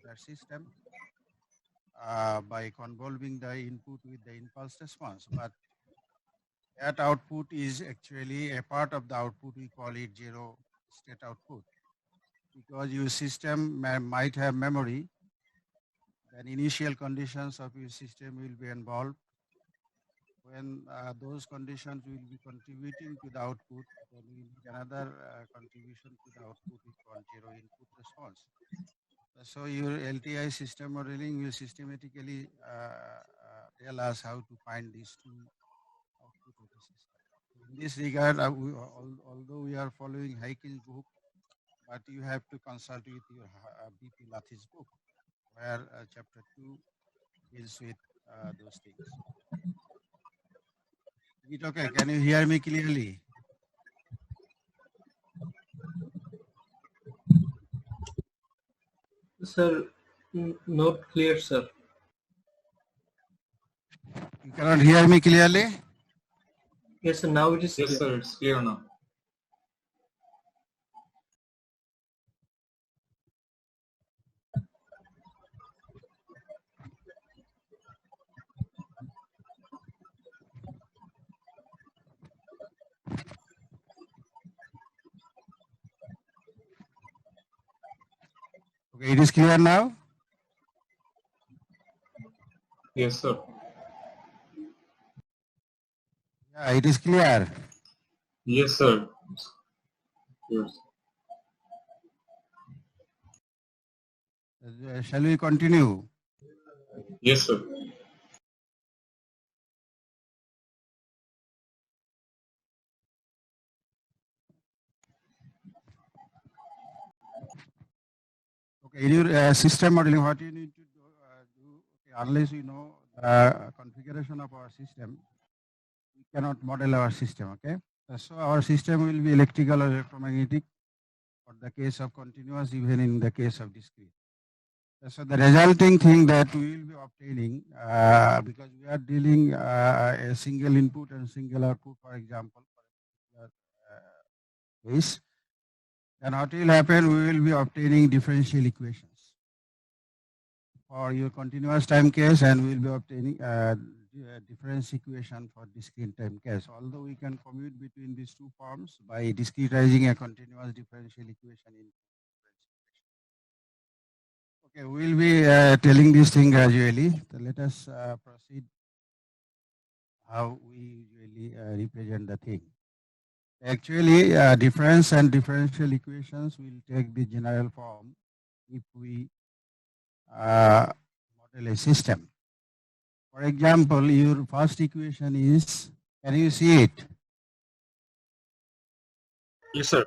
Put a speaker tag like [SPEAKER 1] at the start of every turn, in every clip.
[SPEAKER 1] software system by convolving the input with the impulse response. But that output is actually a part of the output. We call it zero state output, because your system might have memory. Then initial conditions of your system will be involved. When those conditions will be contributing to the output, then we need another contribution to the output we call zero input response. So your LTI system modeling will systematically tell us how to find these two output of the system. In this regard, although we are following Haeckel's book, but you have to consult with your BP Lathi's book, where chapter 2 deals with those things. Is it okay? Can you hear me clearly?
[SPEAKER 2] Sir, not clear, sir.
[SPEAKER 1] You cannot hear me clearly?
[SPEAKER 2] Yes, sir. Now it is
[SPEAKER 3] Yes,
[SPEAKER 2] clear.
[SPEAKER 3] sir. It's clear now.
[SPEAKER 1] Okay, it is clear now?
[SPEAKER 3] Yes, sir.
[SPEAKER 1] Yeah, it is clear.
[SPEAKER 3] Yes, sir. Yes.
[SPEAKER 1] Shall we continue?
[SPEAKER 3] Yes, sir.
[SPEAKER 1] Okay, in your system modeling, what you need to do, okay, unless you know the configuration of our system, we cannot model our system, okay? So our system will be electrical or electromagnetic for the case of continuous, even in the case of discrete. So the resulting thing that we will be obtaining, because we are dealing a single input and single output, for example, for a particular case, then what will happen, we will be obtaining differential equations for your continuous time case, and we will be obtaining difference equation for discrete time case. Although we can commute between these two forms by discretizing a continuous differential equation in okay, we will be telling this thing gradually. So let us proceed how we usually represent the thing. Actually, difference and differential equations will take the general form if we model a system. For example, your first equation is, can you see it?
[SPEAKER 3] Yes, sir.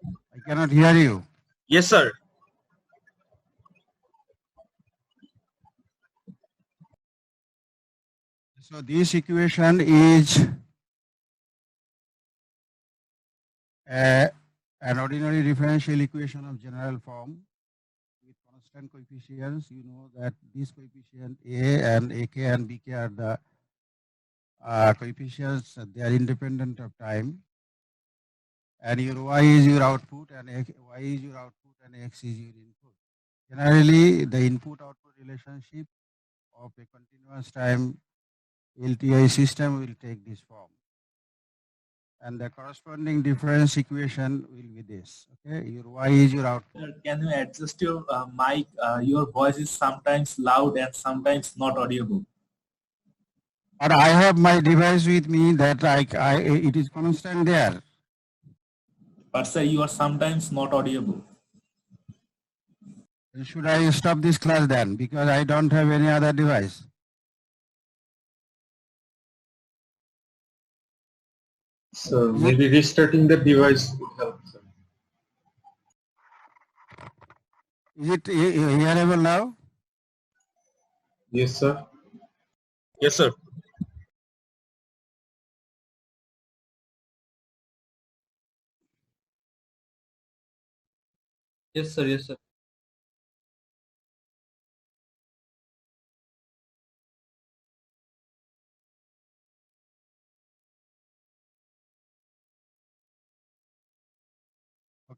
[SPEAKER 1] I cannot hear you.
[SPEAKER 3] Yes, sir.
[SPEAKER 1] So this equation is an ordinary differential equation of general form with constant coefficients. You know that this coefficient A and AK and BK are the coefficients, they are independent of time. And your Y is your output, and Y is your output, and X is your input. Generally, the input-output relationship of a continuous time LTI system will take this form. And the corresponding difference equation will be this. Okay, your Y is your output.
[SPEAKER 4] Can you adjust your mic? Your voice is sometimes loud and sometimes not audible.
[SPEAKER 1] But I have my device with me that it is constant there.
[SPEAKER 4] But sir, you are sometimes not audible.
[SPEAKER 1] Should I stop this class then? Because I don't have any other device.
[SPEAKER 3] So maybe restarting the device would help, sir.
[SPEAKER 1] Is it hearable now?
[SPEAKER 3] Yes, sir. Yes, sir.
[SPEAKER 2] Yes, sir. Yes, sir.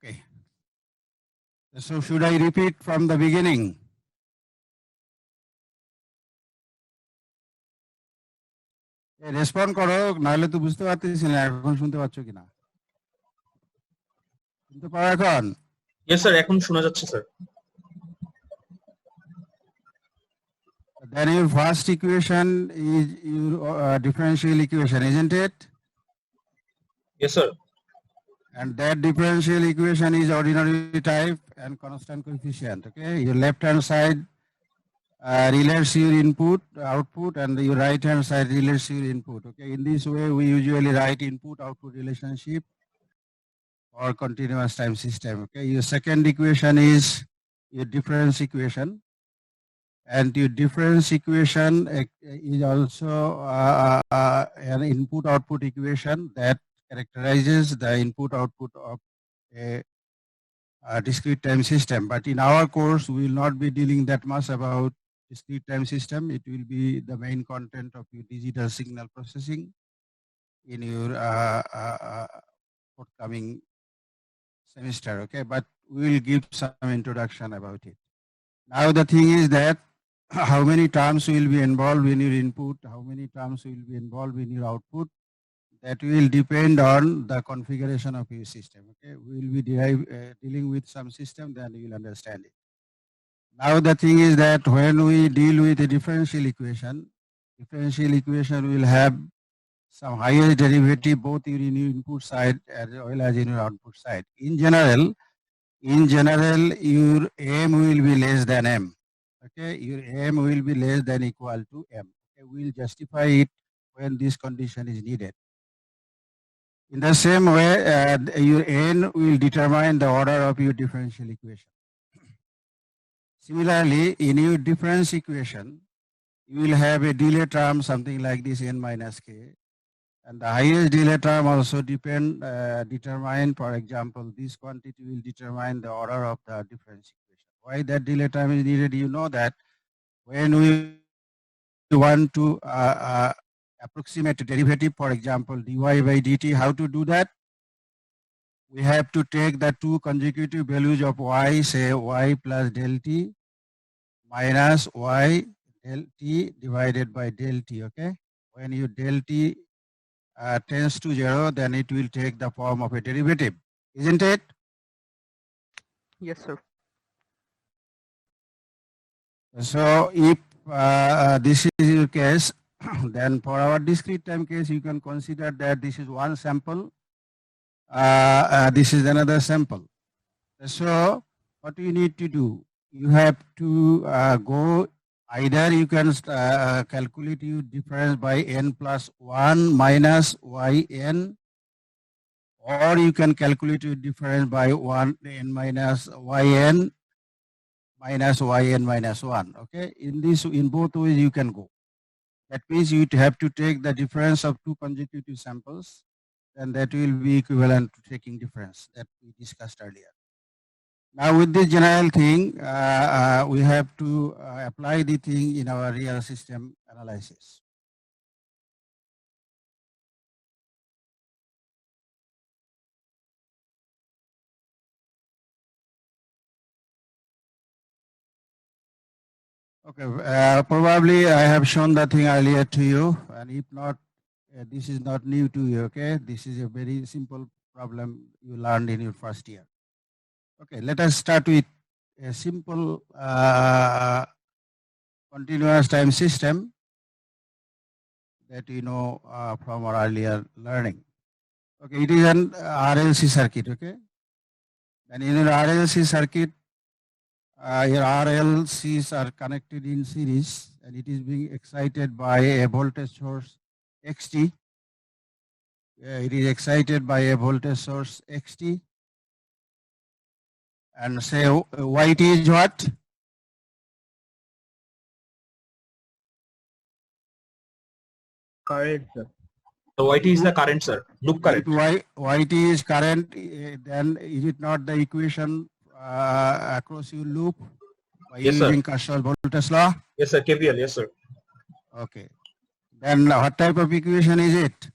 [SPEAKER 1] Okay. So should I repeat from the beginning? Respond করো, নাহলে তো বুঝতে পারতেছি না এখন শুনতে পাচ্ছ কিনা। শুনতে পারো এখন?
[SPEAKER 5] Yes, sir. এখন শোনা যাচ্ছে, sir.
[SPEAKER 1] Then your first equation is your differential equation, isn't it?
[SPEAKER 5] Yes, sir.
[SPEAKER 1] And that differential equation is ordinary type and constant coefficient. Okay, your left hand side relates your input, output, and your right hand side relates your input. Okay, in this way, we usually write input-output relationship or continuous time system. Okay, your second equation is your difference equation, and your difference equation is also an input-output equation that characterizes the input-output of a discrete time system. But in our course, we will not be dealing that much about discrete time system. It will be the main content of your digital signal processing in your forthcoming semester. Okay, but we will give some introduction about it. Now the thing is that how many terms will be involved in your input, how many terms will be involved in your output, that will depend on the configuration of your system. Okay, we will be dealing with some system, then you will understand it. Now the thing is that when we deal with a differential equation will have some highest derivative both in your input side as well as in your output side. In general, your m will be less than m. Okay, your m will be less than equal to m. Okay, we will justify it when this condition is needed. In the same way, your n will determine the order of your differential equation. Similarly, in your difference equation, you will have a delay term something like this n minus k, and the highest delay term also determine, for example, this quantity will determine the order of the difference equation. Why that delay term is needed? You know that when we want to approximate a derivative, for example, dy by dt, how to do that? We have to take the two consecutive values of y, say y plus del t minus y del t divided by del t. Okay, when you del t tends to 0, then it will take the form of a derivative, isn't it?
[SPEAKER 6] Yes, sir.
[SPEAKER 1] So if this is your case, then for our discrete time case, you can consider that this is one sample, this is another sample. So what you need to do, you have to go, either you can calculate your difference by n plus 1 minus yn, or you can calculate your difference by 1 n minus yn minus yn minus 1. Okay, in both ways you can go. That means you have to take the difference of two consecutive samples, and that will be equivalent to taking difference that we discussed earlier. Now with this general thing, we have to apply the thing in our real system analysis. Okay, probably I have shown the thing earlier to you, and if not, this is not new to you. Okay, this is a very simple problem you learned in your first year. Okay, let us start with a simple continuous time system that you know from our earlier learning. Okay, it is an RLC circuit. Okay, and in an RLC circuit, your RLCs are connected in series, and it is being excited by a voltage source XT. It is excited by a voltage source XT. And say YT is what?
[SPEAKER 6] Current, sir.
[SPEAKER 5] So YT is the current, sir. Loop current.
[SPEAKER 1] If YT is current, then is it not the equation across your loop by
[SPEAKER 5] Yes, sir.
[SPEAKER 1] using Kirchhoff's voltage law?
[SPEAKER 5] Yes, sir. KVL. Yes, sir.
[SPEAKER 1] Okay. Then what type of equation is it?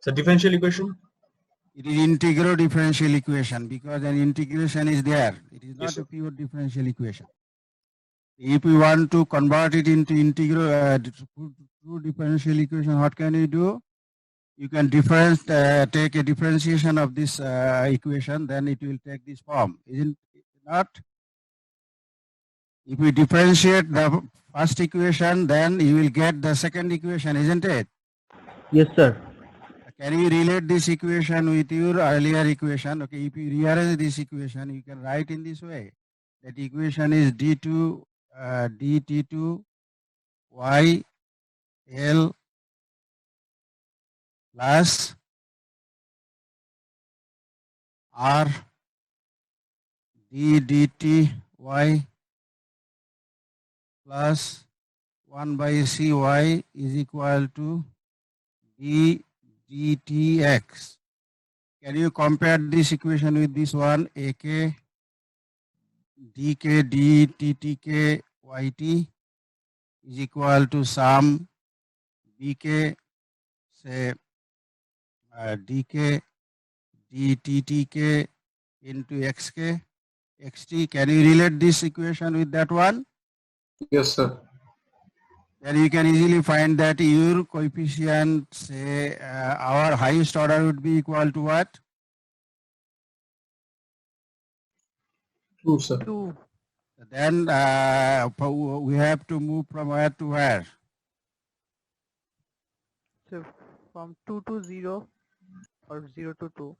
[SPEAKER 5] So differential equation.
[SPEAKER 1] It is integral differential equation because an integration is there. It is not
[SPEAKER 5] Yes, sir.
[SPEAKER 1] a pure differential equation. If we want to convert it into integral true differential equation, what can you do? You can take a differentiation of this equation, then it will take this form, isn't it not? If we differentiate the first equation, then you will get the second equation, isn't it?
[SPEAKER 6] Yes, sir.
[SPEAKER 1] Can you relate this equation with your earlier equation? Okay, if you rearrange this equation, you can write in this way. That equation is d2 dt2 y l plus r d dt y plus 1 by cy is equal to d dtx. Can you compare this equation with this one? AK dk dttk yt is equal to sum bk say dk dttk into xk xt. Can you relate this equation with that one?
[SPEAKER 3] Yes, sir.
[SPEAKER 1] Then you can easily find that your coefficient, say our highest order would be equal to what?
[SPEAKER 3] 2, sir.
[SPEAKER 6] 2.
[SPEAKER 1] Then we have to move from where to where?
[SPEAKER 6] So from 2 to 0 or 0 to 2.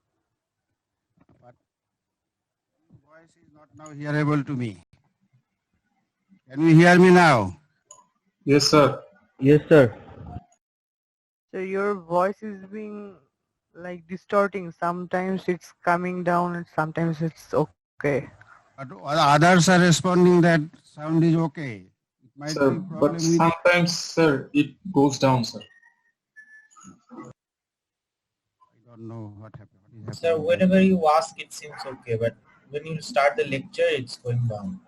[SPEAKER 1] But voice is not now hearable to me. Can you hear me now?
[SPEAKER 3] Yes, sir.
[SPEAKER 6] Yes, sir. So your voice is being like distorting. Sometimes it's coming down and sometimes it's okay.
[SPEAKER 1] But others are responding that sound is okay. It might
[SPEAKER 3] Sir,
[SPEAKER 1] be problem
[SPEAKER 3] but
[SPEAKER 1] with
[SPEAKER 3] sometimes, sir, it goes down, sir.
[SPEAKER 1] I don't know what happened. What is
[SPEAKER 7] So
[SPEAKER 1] happening.
[SPEAKER 7] whenever you ask, it seems okay, but when you start the lecture, it's going down.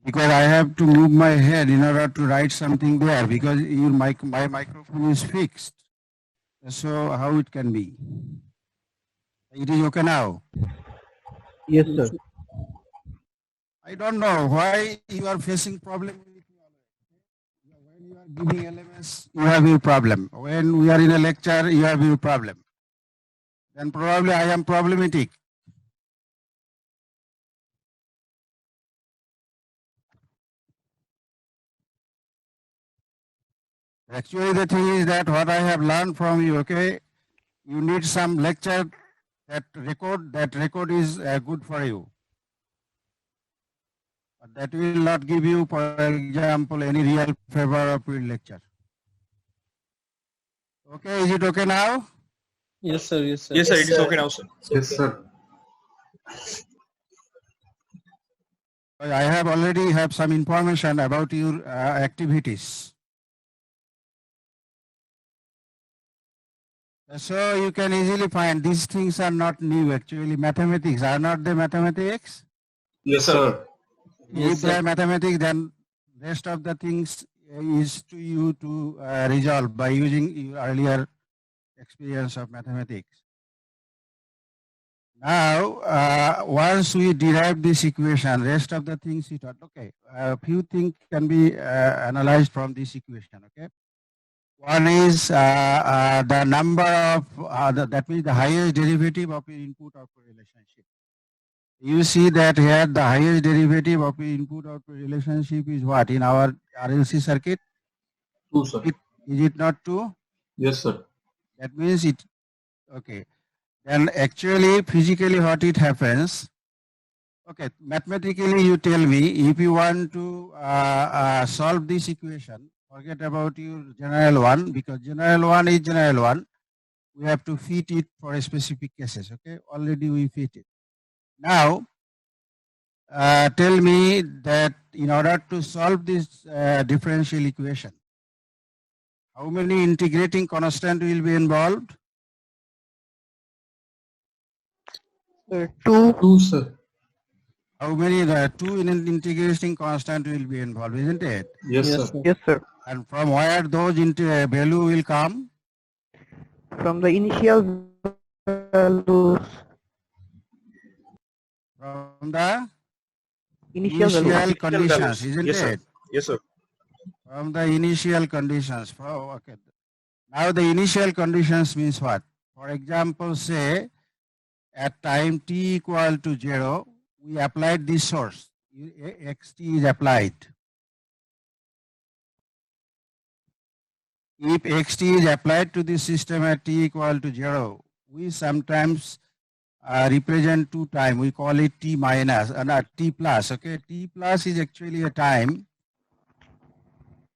[SPEAKER 1] Because I have to move my head in order to write something there because my microphone is fixed. So how it can be? It is okay now.
[SPEAKER 6] Yes, sir.
[SPEAKER 1] I don't know why you are facing problem with me always. When you are giving LMS, you have your problem. When we are in a lecture, you have your problem. Then probably I am problematic. Actually, the thing is that what I have learned from you, okay, you need some lecture that record is good for you. But that will not give you, for example, any real favor of your lecture. Okay, is it okay now?
[SPEAKER 2] Yes, sir. Yes, sir.
[SPEAKER 5] Yes, sir.
[SPEAKER 7] Yes,
[SPEAKER 5] It is
[SPEAKER 7] sir.
[SPEAKER 5] okay now, sir.
[SPEAKER 7] It's
[SPEAKER 3] Yes,
[SPEAKER 7] okay.
[SPEAKER 3] sir.
[SPEAKER 1] I have already have some information about your activities. So you can easily find these things are not new actually. Mathematics are not the mathematics.
[SPEAKER 3] Yes, sir.
[SPEAKER 1] If they are mathematics, then rest of the things is to you to resolve by using your earlier experience of mathematics. Now, once we derive this equation, rest of the things we thought, okay, a few things can be analyzed from this equation, okay. One is the number of, that means the highest derivative of your input-output relationship. You see that here the highest derivative of your input-output relationship is what in our RLC circuit?
[SPEAKER 3] 2, sir.
[SPEAKER 1] Is it not 2?
[SPEAKER 3] Yes, sir.
[SPEAKER 1] That means it, okay. Then actually, physically what it happens, okay, mathematically you tell me if you want to solve this equation, forget about your general one because general one is general one. We have to fit it for a specific cases, okay? Already we fit it. Now, tell me that in order to solve this differential equation, how many integrating constant will be involved?
[SPEAKER 6] 2.
[SPEAKER 3] 2, sir.
[SPEAKER 1] How many? 2 in integrating constant will be involved, isn't it?
[SPEAKER 3] Yes, sir.
[SPEAKER 6] Yes, sir.
[SPEAKER 1] And from where those value will come?
[SPEAKER 6] From the initial values.
[SPEAKER 1] From the
[SPEAKER 6] Initial
[SPEAKER 1] initial
[SPEAKER 6] values.
[SPEAKER 1] conditions, isn't
[SPEAKER 5] Yes, sir.
[SPEAKER 1] it?
[SPEAKER 5] Yes, sir.
[SPEAKER 1] From the initial conditions. Okay. Now the initial conditions means what? For example, say at time t equal to 0, we applied this source. Xt is applied. If xt is applied to the system at t equal to 0, we sometimes represent two time. We call it t minus, not t plus. Okay, t plus is actually a time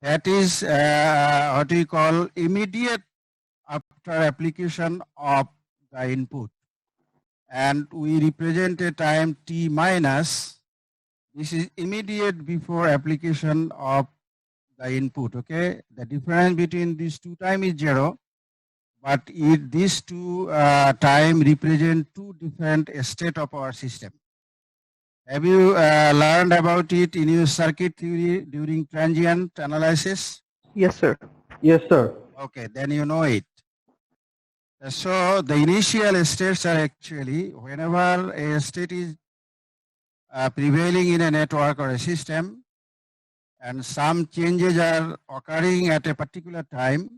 [SPEAKER 1] that is what we call immediate after application of the input, and we represent a time t minus. This is immediate before application of the input. Okay, the difference between these two time is 0, but these two time represent two different state of our system. Have you learned about it in your circuit theory during transient analysis?
[SPEAKER 6] Yes, sir.
[SPEAKER 2] Yes, sir.
[SPEAKER 1] Okay, then you know it. So the initial states are actually whenever a state is prevailing in a network or a system and some changes are occurring at a particular time,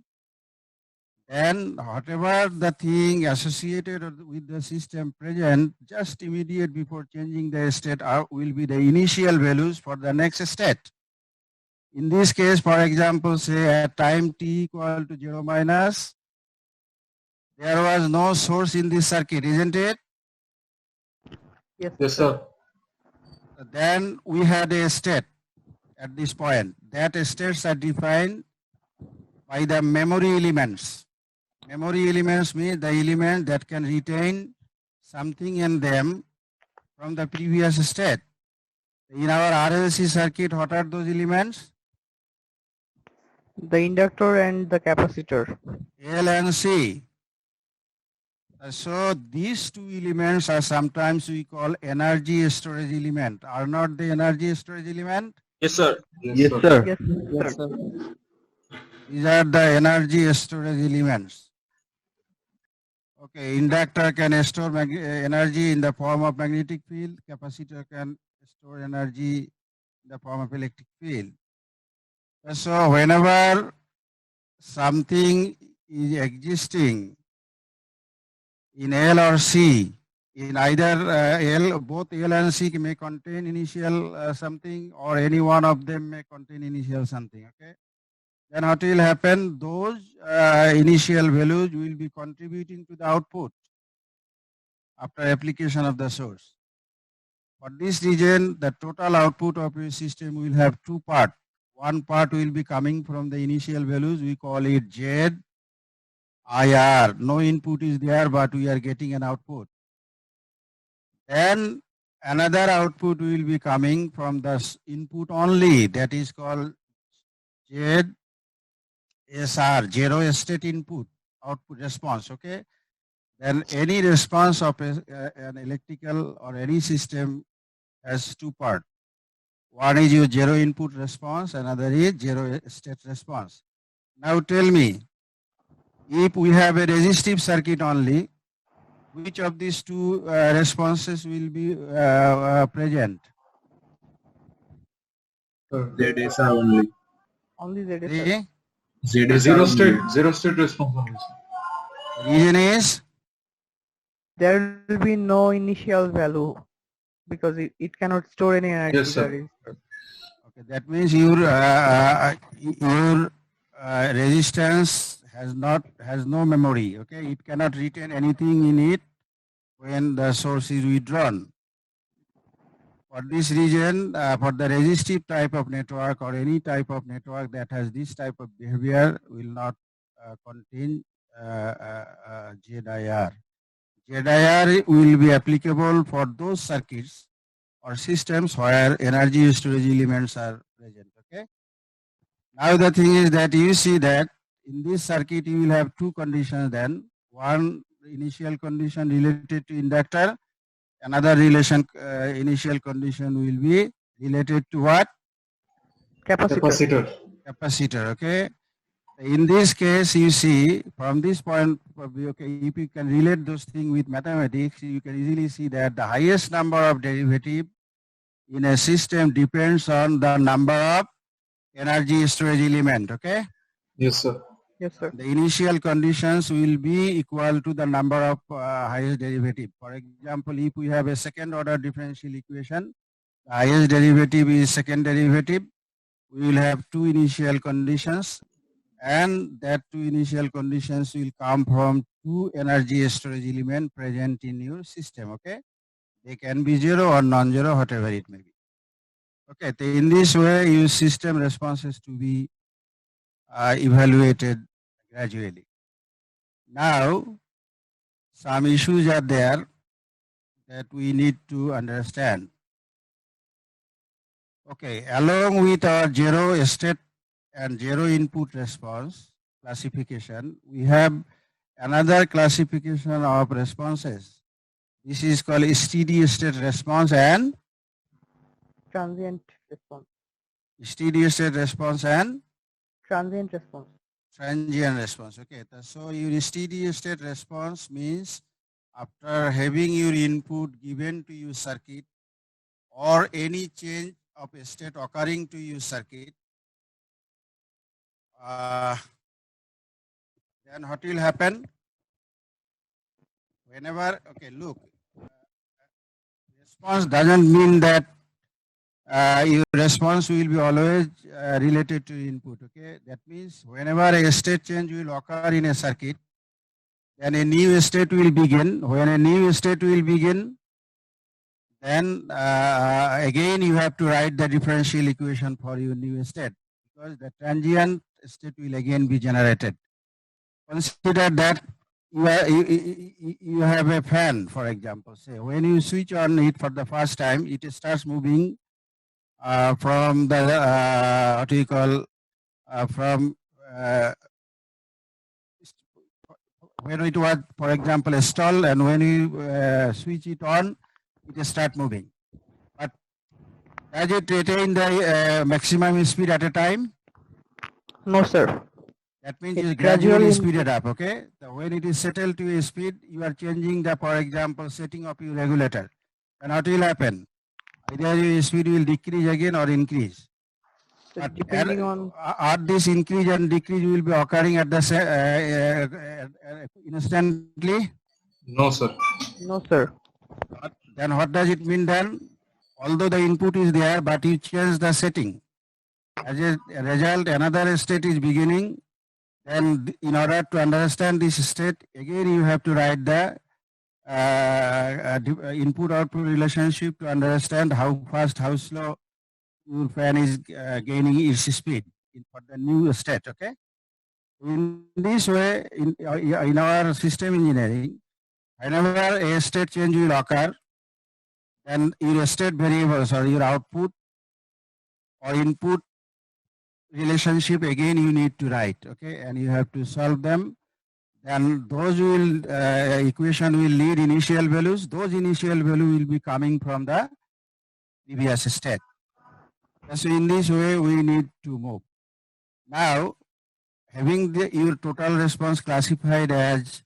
[SPEAKER 1] then whatever the thing associated with the system present just immediate before changing the state will be the initial values for the next state. In this case, for example, say at time t equal to 0 minus, there was no source in this circuit, isn't it?
[SPEAKER 6] Yes,
[SPEAKER 3] Yes, sir.
[SPEAKER 1] Then we had a state at this point. That states are defined by the memory elements. Memory elements mean the element that can retain something in them from the previous state. In our RLC circuit, what are those elements?
[SPEAKER 6] The inductor and the capacitor.
[SPEAKER 1] L and C. So these two elements are sometimes we call energy storage element. Are not the energy storage element?
[SPEAKER 5] Yes, sir.
[SPEAKER 2] Yes, sir.
[SPEAKER 6] Yes,
[SPEAKER 2] Yes,
[SPEAKER 6] sir.
[SPEAKER 2] sir.
[SPEAKER 1] These are the energy storage elements. Okay, inductor can store energy in the form of magnetic field. Capacitor can store energy in the form of electric field. So whenever something is existing in L or C, in either L, both L and C may contain initial something, or any one of them may contain initial something. Okay. Then what will happen? Those initial values will be contributing to the output after application of the source. For this reason, the total output of a system will have two parts. One part will be coming from the initial values. We call it Z, IR. No input is there, but we are getting an output. Then another output will be coming from the input only. That is called ZSR, zero state input, output response. Okay. Then any response of an electrical or any system has two parts. One is your zero input response, another is zero state response. Now tell me, if we have a resistive circuit only, which of these two responses will be present?
[SPEAKER 3] ZSR only.
[SPEAKER 6] Only that is
[SPEAKER 1] The
[SPEAKER 3] Zero state response only.
[SPEAKER 1] reason is
[SPEAKER 6] there will be no initial value because it cannot store any energy.
[SPEAKER 3] Yes, sir.
[SPEAKER 6] That is-
[SPEAKER 1] okay. That means your resistance has no memory. Okay, it cannot retain anything in it when the source is withdrawn. For this reason, for the resistive type of network or any type of network that has this type of behavior will not contain ZIR. ZIR will be applicable for those circuits or systems where energy storage elements are present. Okay. Now the thing is that you see that in this circuit you will have two conditions then. One initial condition related to inductor, another initial condition will be related to what?
[SPEAKER 6] Capacitor.
[SPEAKER 3] Capacitor.
[SPEAKER 1] Capacitor. Okay. In this case, you see from this point of view, okay, if you can relate those things with mathematics, you can easily see that the highest number of derivative in a system depends on the number of energy storage element, okay?
[SPEAKER 3] Yes, sir.
[SPEAKER 6] Yes, sir.
[SPEAKER 1] The initial conditions will be equal to the number of highest derivative. For example, if we have a second order differential equation, the highest derivative is second derivative. We will have two initial conditions, and that two initial conditions will come from two energy storage element present in your system, okay? They can be zero or non-zero, whatever it may be. Okay, so in this way, your system responses to be evaluated gradually. Now, some issues are there that we need to understand. Okay, along with our zero state and zero input response classification, we have another classification of responses. This is called steady state response and
[SPEAKER 6] Transient response.
[SPEAKER 1] steady state response and
[SPEAKER 6] Transient response.
[SPEAKER 1] transient response. Okay, so your steady state response means after having your input given to your circuit or any change of a state occurring to your circuit, then what will happen? Whenever, okay, look, response doesn't mean that your response will be always related to input, okay? That means whenever a state change will occur in a circuit, then a new state will begin. When a new state will begin, then again you have to write the differential equation for your new state, because the transient state will again be generated. Consider that you have a fan, for example. Say when you switch on it for the first time, it starts moving from the what you call from when it was, for example, a stall, and when you switch it on, it start moving. But does it retain the maximum speed at a time?
[SPEAKER 6] No, sir.
[SPEAKER 1] That means
[SPEAKER 6] It
[SPEAKER 1] it's gradually
[SPEAKER 6] gradually
[SPEAKER 1] speeded up, okay? So when it is settled to a speed, you are changing the, for example, setting of your regulator. And what will happen? Either your speed will decrease again or increase.
[SPEAKER 6] So
[SPEAKER 1] But
[SPEAKER 6] depending on
[SPEAKER 1] this increase and decrease will be occurring at the instantly.
[SPEAKER 3] No, sir.
[SPEAKER 6] no, sir.
[SPEAKER 1] Then what does it mean then? Although the input is there, but you change the setting. As a result, another state is beginning. Then in order to understand this state, again you have to write the input-output relationship to understand how fast, how slow your fan is gaining its speed for the new state, okay? In this way, in our system engineering, whenever a state change will occur, then your state variables or your output or input relationship again you need to write, okay? And you have to solve them. Then those will equation will lead initial values. Those initial value will be coming from the previous state. So in this way we need to move. Now, having your total response classified as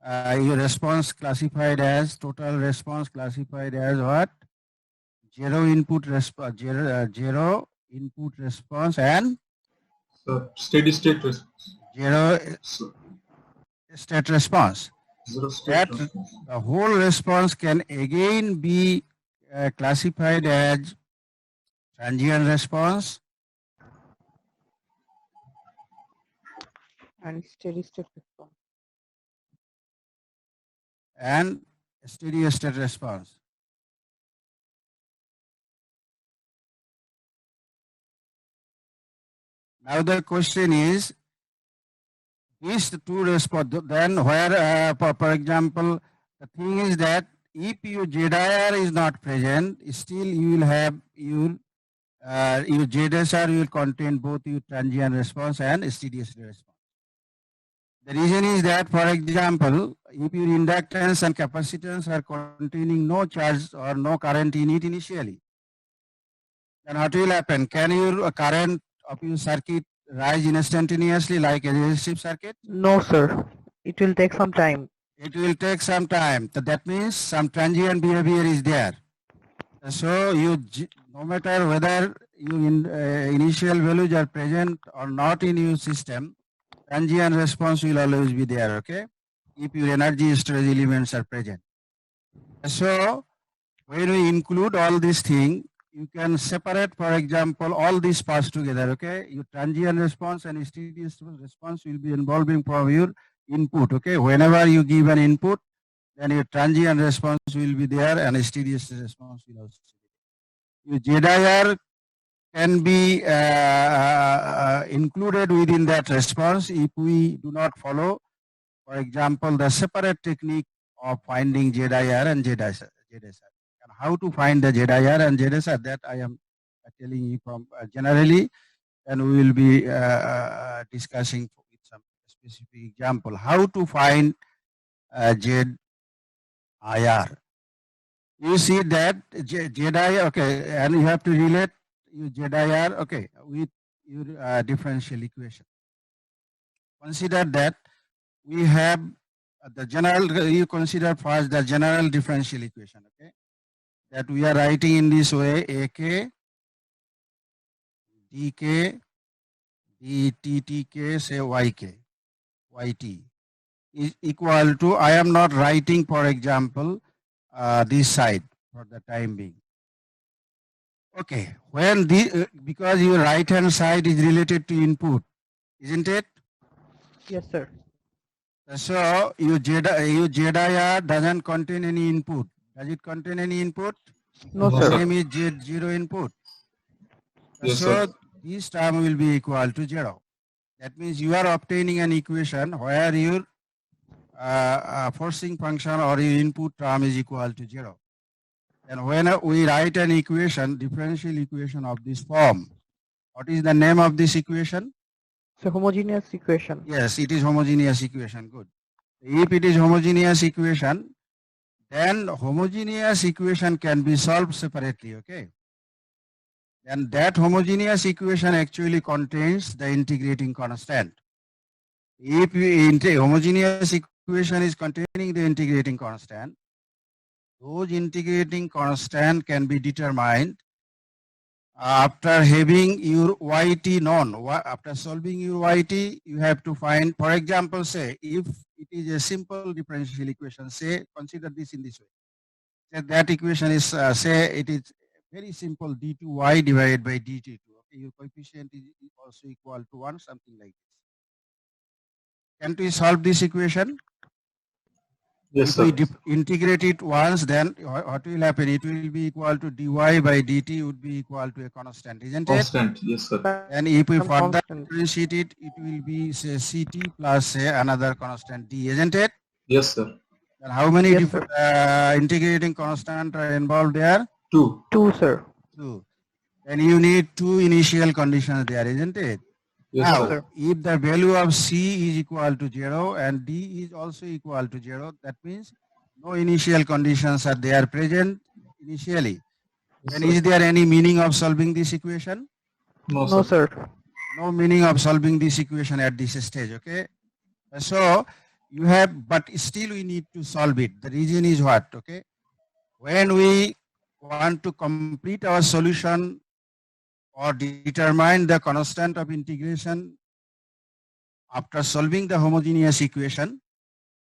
[SPEAKER 1] total response classified as what? Zero input response, zero input response and
[SPEAKER 3] So steady state response.
[SPEAKER 1] zero
[SPEAKER 3] So,
[SPEAKER 1] state response.
[SPEAKER 3] zero state
[SPEAKER 1] That
[SPEAKER 3] response.
[SPEAKER 1] the whole response can again be classified as transient response
[SPEAKER 6] and steady state response.
[SPEAKER 1] and steady state response. Now the question is, these two response, then where, for example, the thing is that if your ZIR is not present, still you will have your ZSR will contain both your transient response and steady state response. The reason is that, for example, if your inductance and capacitance are containing no charge or no current in it initially, then what will happen? Can your current of your circuit rise instantaneously like a resistive circuit?
[SPEAKER 6] No, sir. It will take some time.
[SPEAKER 1] It will take some time. So that means some transient behavior is there. So no matter whether initial values are present or not in your system, transient response will always be there, okay? If your energy storage elements are present. So when we include all these things, you can separate, for example, all these parts together, okay? Your transient response and steady response will be involving from your input, okay? Whenever you give an input, then your transient response will be there and steady response will also be there. Your ZIR can be included within that response if we do not follow, for example, the separate technique of finding ZIR and ZSR. And how to find the ZIR and ZSR, that I am telling you from generally, and we will be discussing with some specific example how to find ZIR. You see that ZIR, okay, and you have to relate your ZIR, okay, with your differential equation. Consider that we have the general, you consider first the general differential equation, okay, that we are writing in this way: AK, DK, DTTK, say YK, YT is equal to, I am not writing, for example, this side for the time being. Okay, when because your right hand side is related to input, isn't it?
[SPEAKER 6] Yes, sir.
[SPEAKER 1] So your ZIR doesn't contain any input. Does it contain any input?
[SPEAKER 6] No,
[SPEAKER 3] No,
[SPEAKER 6] sir.
[SPEAKER 3] sir.
[SPEAKER 1] Same is Z0 input.
[SPEAKER 3] Yes,
[SPEAKER 1] So
[SPEAKER 3] sir.
[SPEAKER 1] this term will be equal to 0. That means you are obtaining an equation where your forcing function or your input term is equal to 0. And when we write an equation, differential equation of this form, what is the name of this equation?
[SPEAKER 6] So homogeneous equation.
[SPEAKER 1] Yes, it is homogeneous equation. Good. If it is homogeneous equation, then homogeneous equation can be solved separately, okay? And that homogeneous equation actually contains the integrating constant. If homogeneous equation is containing the integrating constant, those integrating constant can be determined after having your YT known. After solving your YT, you have to find, for example, say, if it is a simple differential equation, say, consider this in this way. Say that equation is, say, it is very simple, d2y divided by dt2. Okay, your coefficient is also equal to 1, something like this. Can we solve this equation?
[SPEAKER 3] Yes,
[SPEAKER 1] If
[SPEAKER 3] sir.
[SPEAKER 1] we integrate it once, then what will happen? It will be equal to dy by dt would be equal to a constant, isn't it?
[SPEAKER 3] Constant. Yes, sir.
[SPEAKER 1] And if we
[SPEAKER 6] Some
[SPEAKER 1] further
[SPEAKER 6] constant.
[SPEAKER 1] differentiate it, it will be, say, ct plus, say, another constant d, isn't it?
[SPEAKER 3] Yes, sir.
[SPEAKER 1] And how many
[SPEAKER 6] Yes, sir.
[SPEAKER 1] integrating constant are involved there?
[SPEAKER 3] 2.
[SPEAKER 6] 2, sir.
[SPEAKER 1] 2. Then you need 2 initial conditions there, isn't it?
[SPEAKER 3] Yes,
[SPEAKER 1] Now,
[SPEAKER 3] sir.
[SPEAKER 1] if the value of C is equal to 0 and D is also equal to 0, that means no initial conditions are there present initially.
[SPEAKER 3] Yes,
[SPEAKER 1] And
[SPEAKER 3] sir.
[SPEAKER 1] is there any meaning of solving this equation?
[SPEAKER 3] No,
[SPEAKER 6] No,
[SPEAKER 3] sir.
[SPEAKER 6] sir.
[SPEAKER 1] No meaning of solving this equation at this stage, okay? So you have, but still we need to solve it. The reason is what, okay? When we want to complete our solution or determine the constant of integration after solving the homogeneous equation,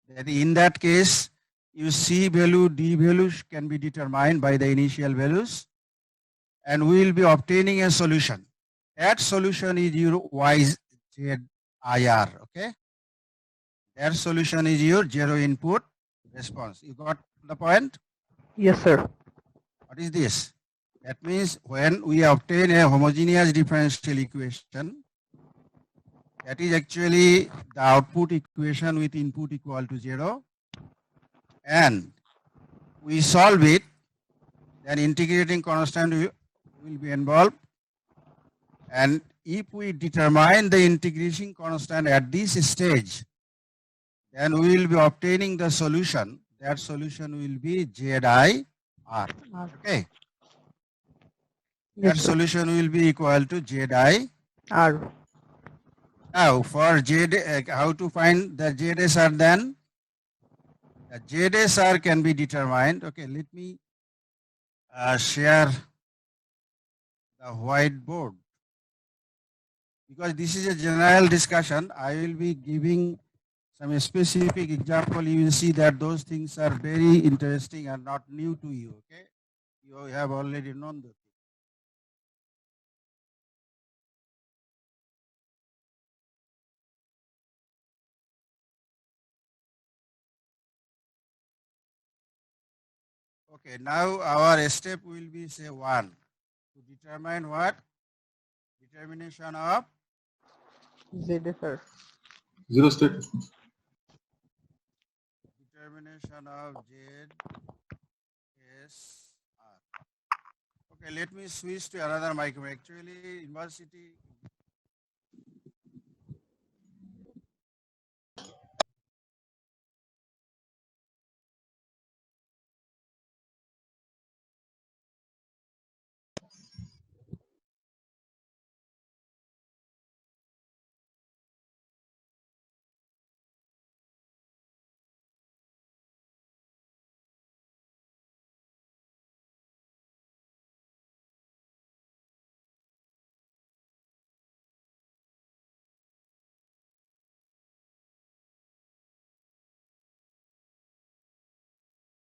[SPEAKER 1] that in that case, your C value, D values can be determined by the initial values, and we will be obtaining a solution. That solution is your YZIR, okay? That solution is your 0 input response. You got the point?
[SPEAKER 6] Yes, sir.
[SPEAKER 1] What is this? That means when we obtain a homogeneous differential equation, that is actually the output equation with input equal to 0, and we solve it, then integrating constant will be involved. And if we determine the integration constant at this stage, then we will be obtaining the solution. That solution will be ZIR. Okay. That
[SPEAKER 6] Yes, sir.
[SPEAKER 1] solution will be equal to ZIR.
[SPEAKER 6] R.
[SPEAKER 1] Now for how to find the ZSR then? The ZSR can be determined. Okay, let me share the whiteboard. Because this is a general discussion, I will be giving some specific example. You will see that those things are very interesting and not new to you. Okay, you have already known the thing. Okay, now our step will be say 1 to determine what? Determination of
[SPEAKER 6] ZSR.
[SPEAKER 3] Zero state.
[SPEAKER 1] determination of ZSR. Okay, let me switch to another micro. Actually, university.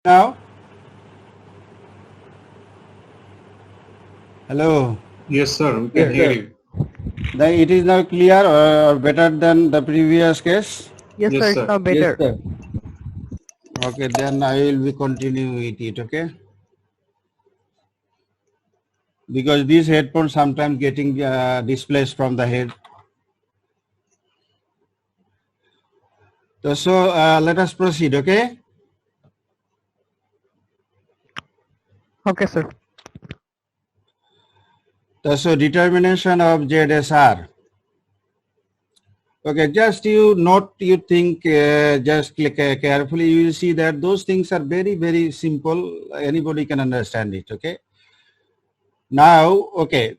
[SPEAKER 1] Now, hello.
[SPEAKER 3] Yes, sir. We can hear you.
[SPEAKER 1] Then it is now clear or better than the previous case?
[SPEAKER 6] Yes,
[SPEAKER 3] Yes,
[SPEAKER 6] sir,
[SPEAKER 3] sir.
[SPEAKER 6] it's now better.
[SPEAKER 2] Yes, sir.
[SPEAKER 1] Okay, then I will be continuing with it, okay? Because these headphones sometimes getting displaced from the head. So let us proceed, okay?
[SPEAKER 6] Okay, sir.
[SPEAKER 1] So determination of ZSR. Okay, just you note, you think, just click carefully, you will see that those things are very, very simple. Anybody can understand it, okay? Now, okay,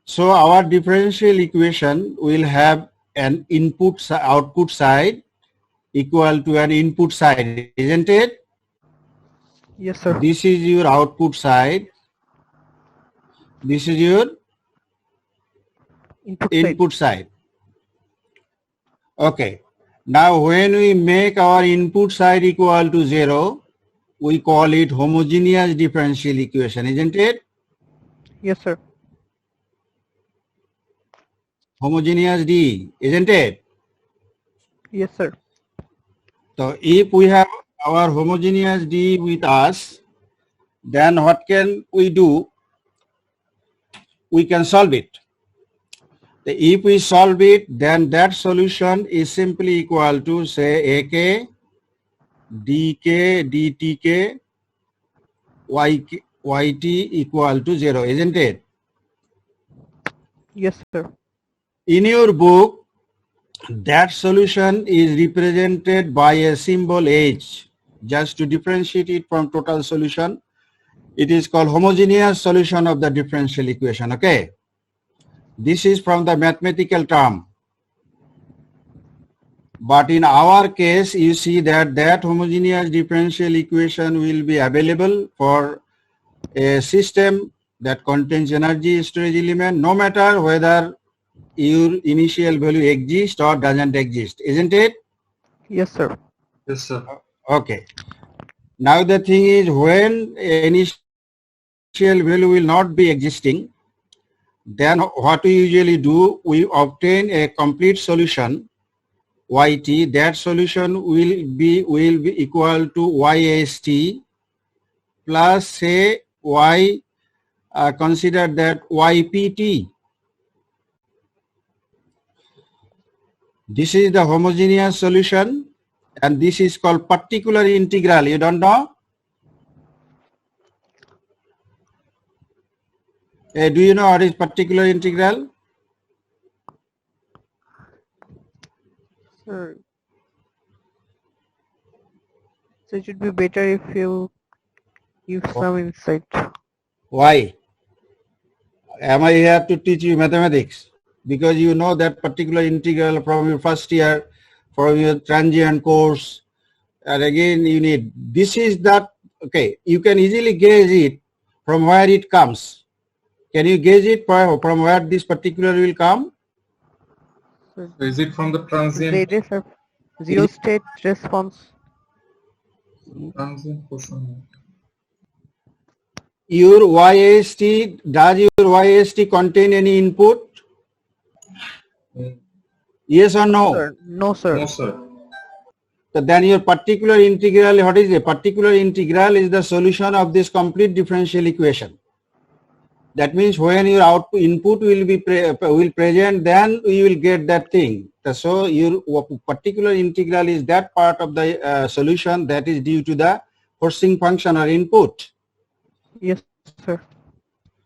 [SPEAKER 1] so our differential equation will have an output side equal to an input side, isn't it?
[SPEAKER 6] Yes, sir.
[SPEAKER 1] This is your output side. This is your input side. Okay. Now when we make our input side equal to 0, we call it homogeneous differential equation, isn't it?
[SPEAKER 6] Yes, sir.
[SPEAKER 1] Homogeneous D, isn't it?
[SPEAKER 6] Yes, sir.
[SPEAKER 1] So if we have our homogeneous D with us, then what can we do? We can solve it. If we solve it, then that solution is simply equal to say AK, DK, DTK, YT equal to 0, isn't it?
[SPEAKER 6] Yes, sir.
[SPEAKER 1] In your book, that solution is represented by a symbol H. Just to differentiate it from total solution, it is called homogeneous solution of the differential equation, okay? This is from the mathematical term. But in our case, you see that that homogeneous differential equation will be available for a system that contains energy storage element, no matter whether your initial value exists or doesn't exist, isn't it?
[SPEAKER 6] Yes, sir.
[SPEAKER 3] Yes, sir.
[SPEAKER 1] Okay. Now the thing is, when initial value will not be existing, then what we usually do, we obtain a complete solution, YT. That solution will be equal to YST plus say Y, consider that YPT. This is the homogeneous solution, and this is called particular integral. You don't know? Do you know what is particular integral?
[SPEAKER 6] Sir. So it should be better if you give some insight.
[SPEAKER 1] Why? Am I here to teach you mathematics? because you know that particular integral from your first year, from your transient course, and again you need, this is that, okay, you can easily gauge it from where it comes. Can you gauge it from where this particular will come?
[SPEAKER 3] So is it from the transient
[SPEAKER 6] ZS or zero state response.
[SPEAKER 3] portion?
[SPEAKER 1] Your YAST, does your YAST contain any input? Yes or no?
[SPEAKER 6] Sir, no, sir.
[SPEAKER 3] No, sir.
[SPEAKER 1] So then your particular integral, what is a particular integral is the solution of this complete differential equation. That means when your output input will be present, then we will get that thing. So your particular integral is that part of the solution that is due to the forcing function or input.
[SPEAKER 6] Yes, sir.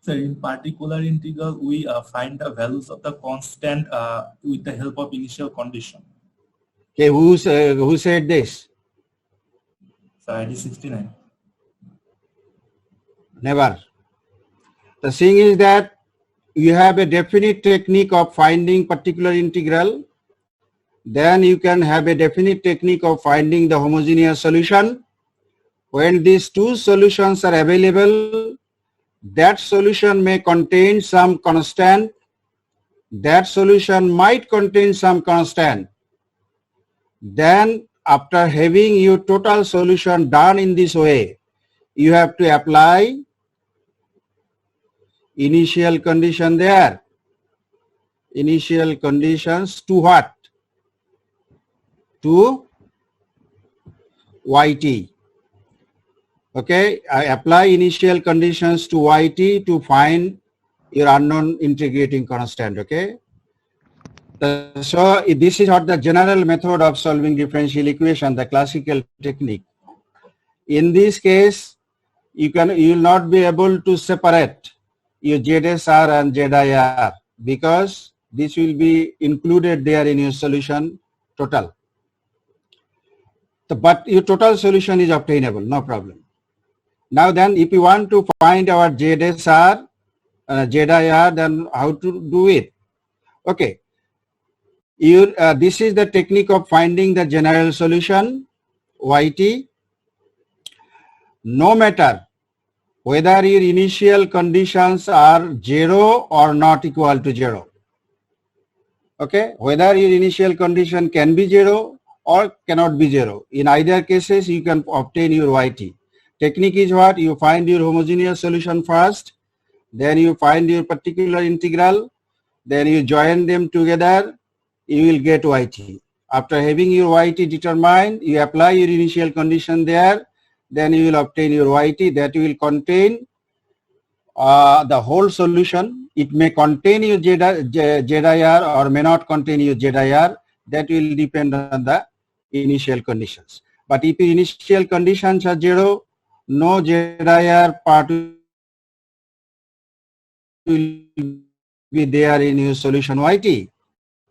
[SPEAKER 4] So in particular integral, we find the values of the constant with the help of initial condition.
[SPEAKER 1] Okay, who said this?
[SPEAKER 4] So ID 69.
[SPEAKER 1] Never. The thing is that you have a definite technique of finding particular integral. Then you can have a definite technique of finding the homogeneous solution. When these two solutions are available, that solution may contain some constant. That solution might contain some constant. Then after having your total solution done in this way, you have to apply initial condition there. Initial conditions to what? To YT. Okay, I apply initial conditions to YT to find your unknown integrating constant. Okay. So this is what the general method of solving differential equation, the classical technique. In this case, you will not be able to separate your ZSR and ZIR because this will be included there in your solution total. But your total solution is obtainable, no problem. Now then, if you want to find our ZSR, ZIR, then how to do it? Okay. This is the technique of finding the general solution, YT. No matter whether your initial conditions are 0 or not equal to 0. Okay, whether your initial condition can be 0 or cannot be 0. In either cases, you can obtain your YT. Technique is what? You find your homogeneous solution first, then you find your particular integral, then you join them together, you will get YT. After having your YT determined, you apply your initial condition there, then you will obtain your YT that will contain the whole solution. It may contain your ZIR or may not contain your ZIR. That will depend on the initial conditions. But if your initial conditions are 0, no ZIR part will be there in your solution YT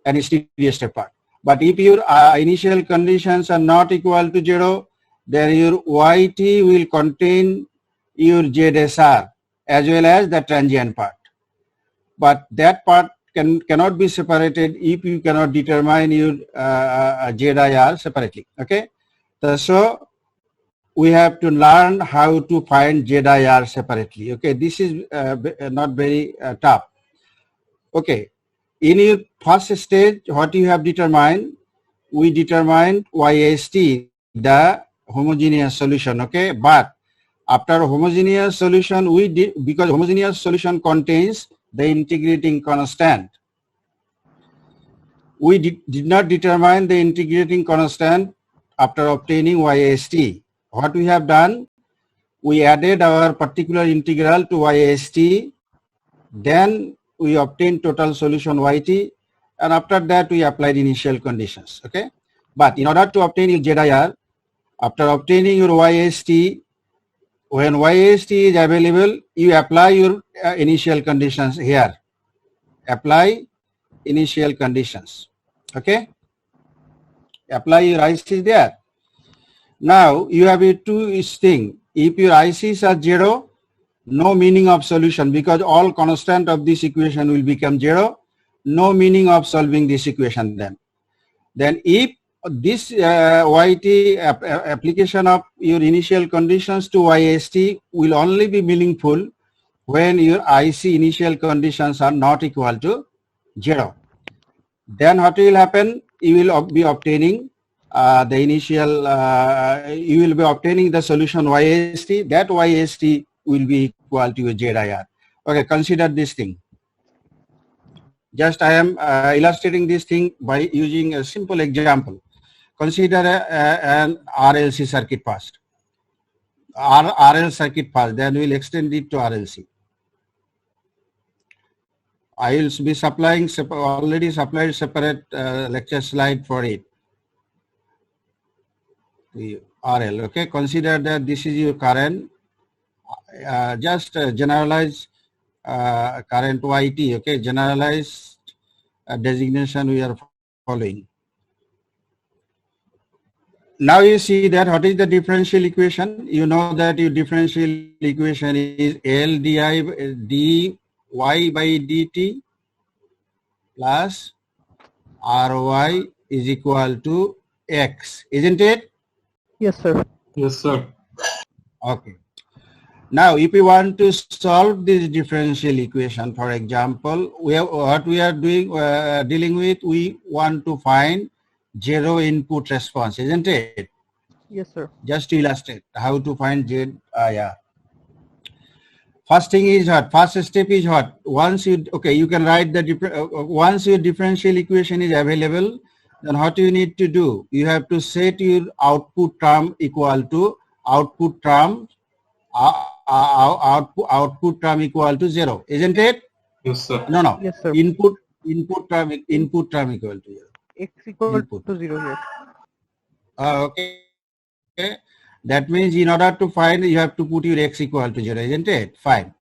[SPEAKER 1] and steady state part. But if your initial conditions are not equal to 0, then your YT will contain your ZSR as well as the transient part. But that part cannot be separated if you cannot determine your ZIR separately. Okay, so we have to learn how to find ZIR separately. Okay, this is not very tough. Okay, in your first stage, what you have determined, we determined YST, the homogeneous solution. Okay, but after homogeneous solution, we did, because homogeneous solution contains the integrating constant, we did not determine the integrating constant after obtaining YST. What we have done, we added our particular integral to YST, then we obtained total solution YT, and after that we applied initial conditions. Okay, but in order to obtain your ZIR, after obtaining your YST, when YST is available, you apply your initial conditions here. Apply initial conditions. Okay, apply your ICs there. Now you have a two thing. If your ICs are 0, no meaning of solution because all constant of this equation will become 0. no meaning of solving this equation then. Then if this YT application of your initial conditions to YST will only be meaningful when your IC initial conditions are not equal to 0. Then what will happen? You will be obtaining the initial, you will be obtaining the solution YST. That YST will be equal to your ZIR. Okay, consider this thing. Just I am illustrating this thing by using a simple example. Consider an RLC circuit first. RL circuit first, then we'll extend it to RLC. I will be supplying already supplied separate lecture slide for it. The RL, okay. Consider that this is your current. Just generalize current YT, okay. Generalized designation we are following. Now you see that what is the differential equation? You know that your differential equation is L dy by dt plus Ry is equal to x, isn't it?
[SPEAKER 6] Yes, sir.
[SPEAKER 3] Yes, sir.
[SPEAKER 1] Okay. Now, if we want to solve this differential equation, for example, what we are doing, dealing with, we want to find zero input response, isn't it?
[SPEAKER 6] Yes, sir.
[SPEAKER 1] Just to illustrate how to find ZIR. First thing is what? First step is what? Once you, okay, you can write the, once your differential equation is available, then what you need to do? You have to set your output term equal to output term, output term equal to 0, isn't it?
[SPEAKER 3] Yes, sir.
[SPEAKER 1] No.
[SPEAKER 6] Yes, sir.
[SPEAKER 1] Input term equal to 0.
[SPEAKER 6] X equal
[SPEAKER 1] Input.
[SPEAKER 6] to 0 here.
[SPEAKER 1] Okay. That means in order to find, you have to put your x equal to 0, isn't it? Fine.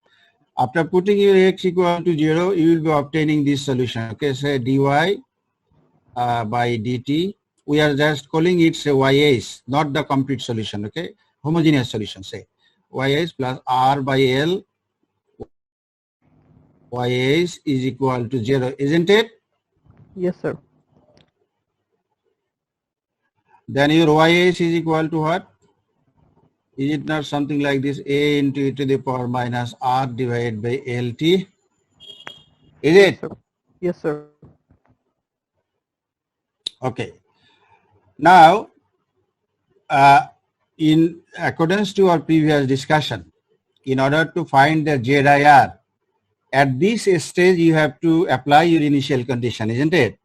[SPEAKER 1] After putting your x equal to 0, you will be obtaining this solution. Okay, say dy by dt. We are just calling it say YS, not the complete solution. Okay, homogeneous solution. Say YS plus R by L. YS is equal to 0, isn't it?
[SPEAKER 6] Yes, sir.
[SPEAKER 1] Then your YS is equal to what? Is it not something like this? A into e to the power minus R divided by LT. Is it?
[SPEAKER 6] Yes, sir.
[SPEAKER 1] Okay. Now, in accordance to our previous discussion, in order to find the ZIR, at this stage you have to apply your initial condition, isn't it?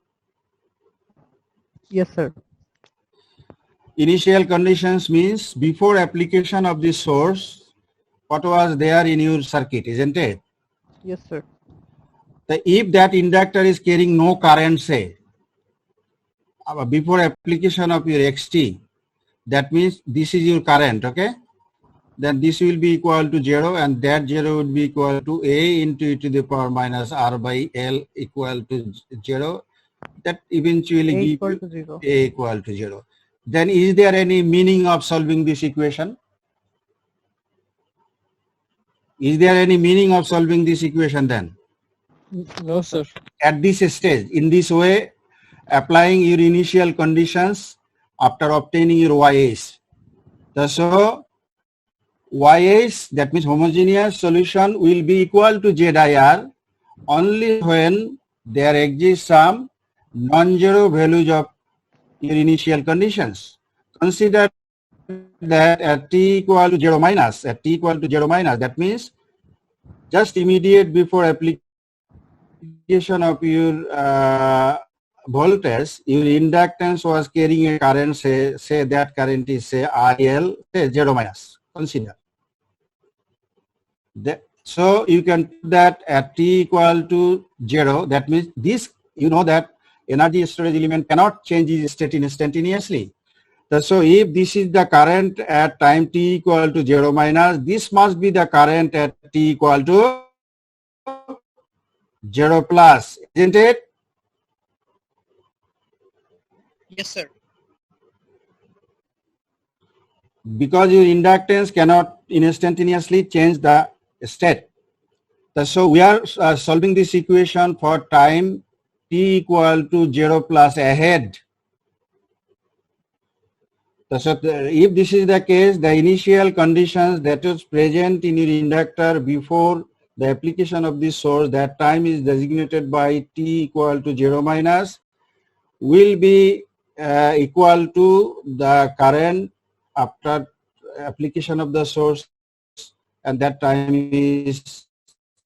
[SPEAKER 6] Yes, sir.
[SPEAKER 1] Initial conditions means before application of the source, what was there in your circuit, isn't it?
[SPEAKER 6] Yes, sir.
[SPEAKER 1] If that inductor is carrying no current, say, before application of your XT, that means this is your current, okay? Then this will be equal to 0 and that 0 would be equal to A into e to the power minus R by L equal to 0. That eventually
[SPEAKER 6] A
[SPEAKER 1] give
[SPEAKER 6] equal
[SPEAKER 1] you
[SPEAKER 6] to 0.
[SPEAKER 1] A equal to 0. Then is there any meaning of solving this equation? Is there any meaning of solving this equation then?
[SPEAKER 2] No, sir.
[SPEAKER 1] At this stage, in this way, applying your initial conditions after obtaining your YS. So, YS, that means homogeneous solution, will be equal to ZIR only when there exists some non-zero values of your initial conditions. Consider that at t equal to 0 minus, that means just immediate before application of your voltage, your inductance was carrying a current, say that current is say IL, say 0 minus, consider. So you can put that at t equal to 0, that means this, you know that energy storage element cannot change its state instantaneously. So if this is the current at time t equal to 0 minus, this must be the current at t equal to 0 plus, isn't it?
[SPEAKER 8] Yes, sir.
[SPEAKER 1] Because your inductance cannot instantaneously change the state. So we are solving this equation for time t equal to 0 plus ahead. So if this is the case, the initial conditions that was present in your inductor before the application of this source, that time is designated by t equal to 0 minus, will be equal to the current after application of the source, and that time is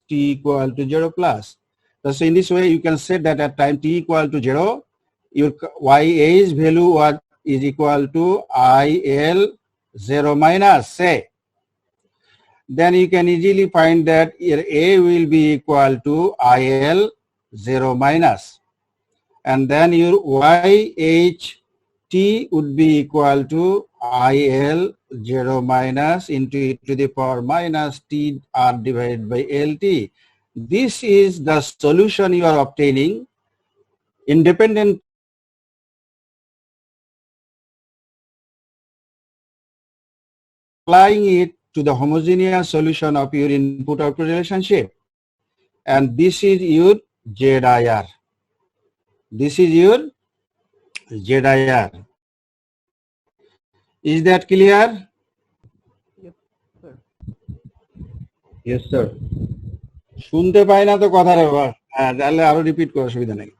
[SPEAKER 1] t equal to 0 plus. So in this way, you can say that at time t equal to 0, your YA's value is equal to IL 0 minus, say. Then you can easily find that your A will be equal to IL 0 minus. And then your YHT would be equal to IL 0 minus into e to the power minus T R divided by LT. This is the solution you are obtaining independent applying it to the homogeneous solution of your input-output relationship. And this is your ZIR. This is your ZIR. Is that clear?
[SPEAKER 6] Yep, sir.
[SPEAKER 1] Yes, sir. শুনতে পাই না তো কথা রে বাবা, তাহলে আরো repeat করার সুবিধা নেই.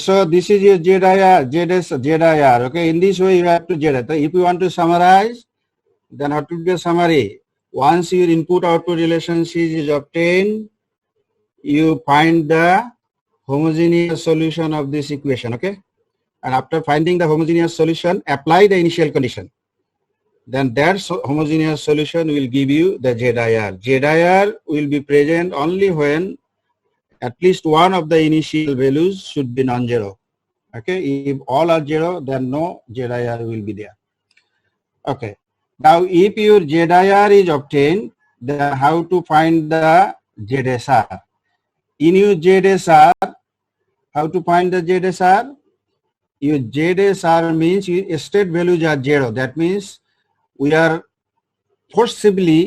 [SPEAKER 1] So this is your ZIR. Okay, in this way you have to ZIR. So if you want to summarize, then what would be a summary? Once your input-output relationship is obtained, you find the homogeneous solution of this equation. Okay, and after finding the homogeneous solution, apply the initial condition. Then that homogeneous solution will give you the ZIR. ZIR will be present only when at least one of the initial values should be non-zero. Okay, if all are zero, then no ZIR will be there. Okay, now if your ZIR is obtained, then how to find the ZSR? In your ZSR, how to find the ZSR? Your ZSR means your state values are zero. That means we are forcibly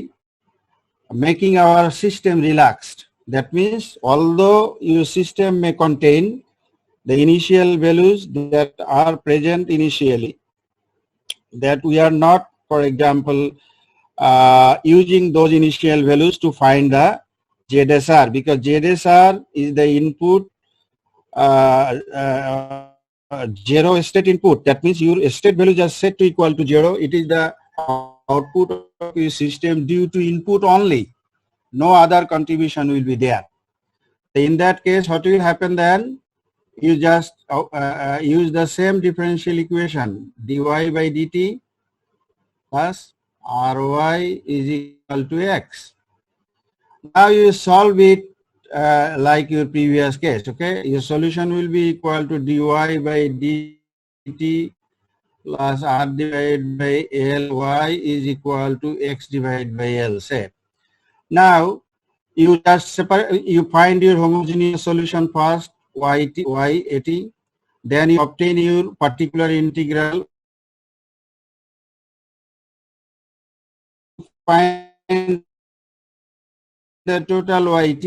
[SPEAKER 1] making our system relaxed. That means although your system may contain the initial values that are present initially, that we are not, for example, using those initial values to find the ZSR, because ZSR is the input zero state input. That means your state values are set to equal to zero. It is the output of your system due to input only. No other contribution will be there. In that case, what will happen then? You just use the same differential equation, dy by dt plus ry is equal to x. Now you solve it like your previous case. Okay, your solution will be equal to dy by dt plus r divided by ly is equal to x divided by l. Say, now you just separate. You find your homogeneous solution first, yat, then you obtain your particular integral. Find the total yt.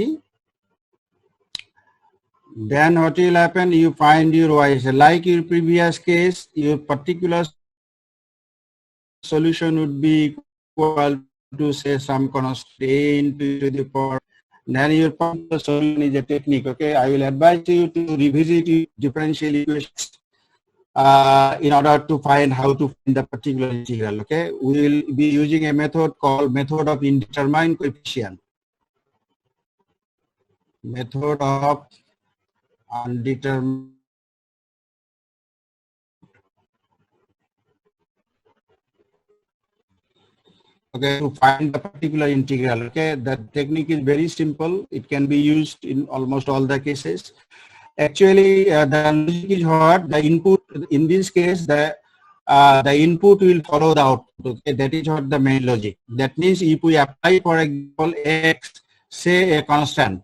[SPEAKER 1] Then what will happen? You find your y. Like your previous case, your particular solution would be equal to say some constant a into e to the power. Then your particular solution is a technique. Okay, I will advise you to revisit your differential equations in order to find how to find the particular integral. Okay, we will be using a method called method of indeterminate coefficient. Method of undetermined. Okay, to find the particular integral. Okay, that technique is very simple. It can be used in almost all the cases. Actually, the logic is what? The input, in this case, the input will follow the output. Okay, that is what the main logic. That means if we apply, for example, x, say a constant,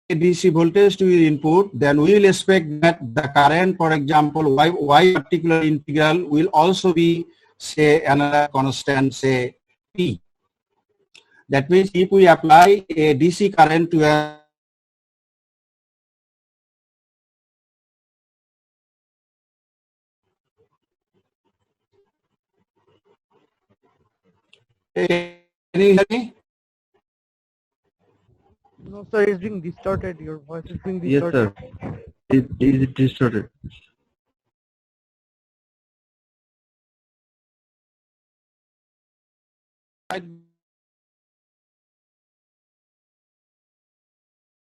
[SPEAKER 1] DC voltage to your input, then we will expect that the current, for example, y particular integral will also be, say, another constant, say, p. That means if we apply a DC current to a can you hear me?
[SPEAKER 6] No, sir, it's being distorted. Your voice is being
[SPEAKER 9] Yes,
[SPEAKER 6] distorted.
[SPEAKER 9] sir. It is distorted.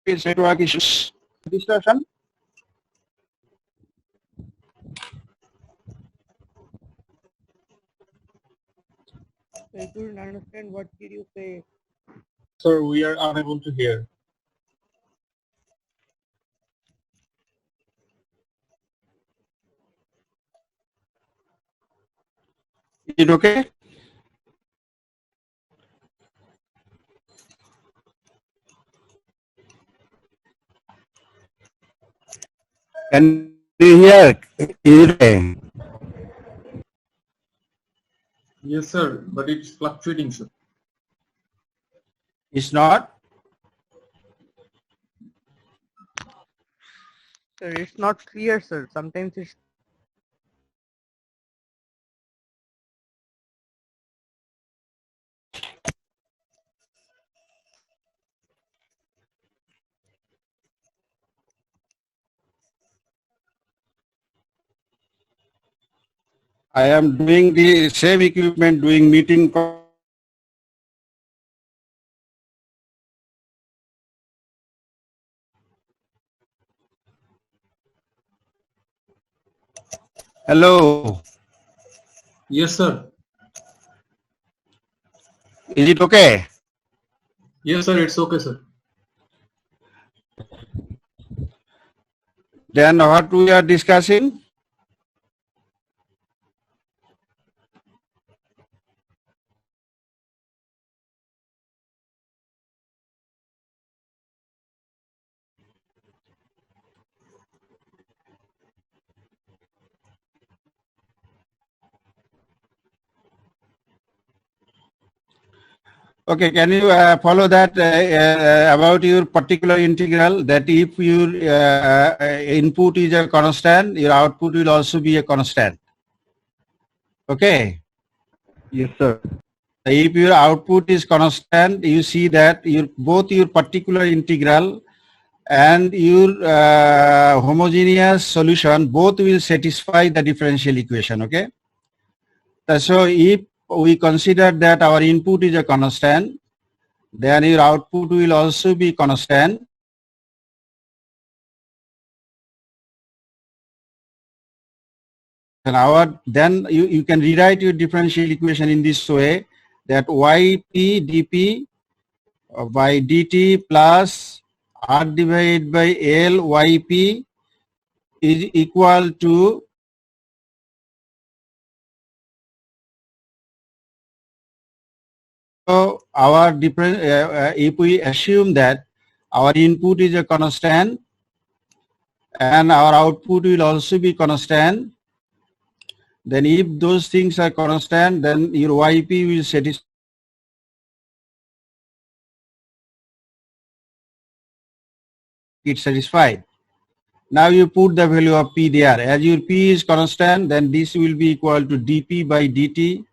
[SPEAKER 1] It's network issues. Distortion.
[SPEAKER 6] I couldn't understand what did you say.
[SPEAKER 5] Sir, we are unable to hear.
[SPEAKER 1] Is it okay? Can you hear? Is it okay?
[SPEAKER 3] Yes, sir, but it's fluctuating, sir.
[SPEAKER 1] It's not.
[SPEAKER 6] Sir, it's not clear, sir. Sometimes it's
[SPEAKER 1] I am doing the same equipment, doing meeting. Hello.
[SPEAKER 3] Yes, sir.
[SPEAKER 1] Is it okay?
[SPEAKER 3] Yes, sir, it's okay, sir.
[SPEAKER 1] Then what we are discussing? Okay, can you follow that about your particular integral, that if your input is a constant, your output will also be a constant. Okay.
[SPEAKER 9] Yes, sir.
[SPEAKER 1] If your output is constant, you see that both your particular integral and your homogeneous solution both will satisfy the differential equation. Okay. So if we consider that our input is a constant, then your output will also be constant. And then you can rewrite your differential equation in this way, that yp dp by dt plus r divided by l yp is equal to our different, if we assume that our input is a constant and our output will also be constant, then if those things are constant, then your yp will satisfy it satisfied. Now you put the value of p there. As your p is constant, then this will be equal to dp by dt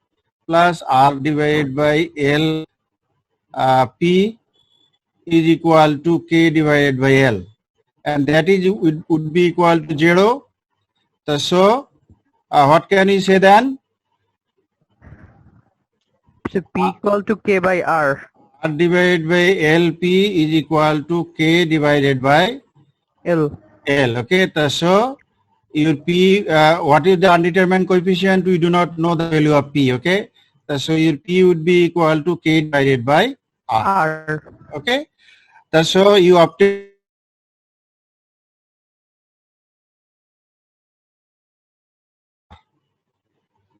[SPEAKER 1] plus r divided by l p is equal to k divided by l, and that is would be equal to 0. So what can you say then?
[SPEAKER 6] so P equal to K by R.
[SPEAKER 1] R divided by LP is equal to K divided by
[SPEAKER 6] L.
[SPEAKER 1] L. Okay, so your P, what is the undetermined coefficient? We do not know the value of P. Okay, so your P would be equal to K divided by R. Okay, so you obtain.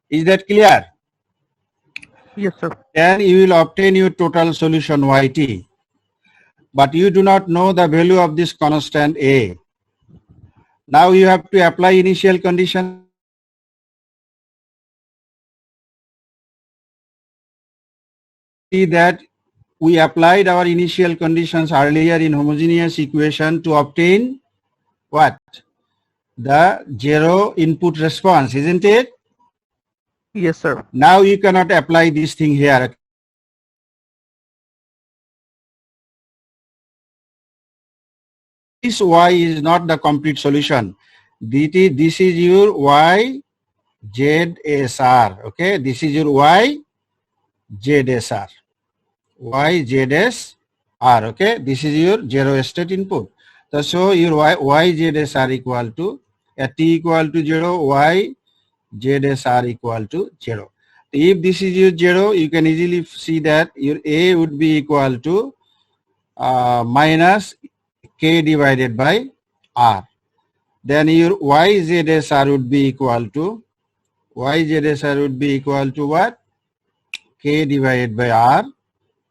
[SPEAKER 1] Is that clear?
[SPEAKER 6] Yes, sir.
[SPEAKER 1] Then you will obtain your total solution yt, but you do not know the value of this constant A. Now you have to apply initial condition. See that we applied our initial conditions earlier in homogeneous equation to obtain what? The zero input response, isn't it?
[SPEAKER 6] Yes, sir.
[SPEAKER 1] Now you cannot apply this thing here. This y is not the complete solution. This is your y ZSR. Okay, this is your y ZSR. Y ZSR. Okay, this is your zero state input. So your y ZSR equal to at t equal to 0, y ZSR equal to 0. If this is your 0, you can easily see that your A would be equal to minus K divided by R. Then your y ZSR would be equal to what? K divided by R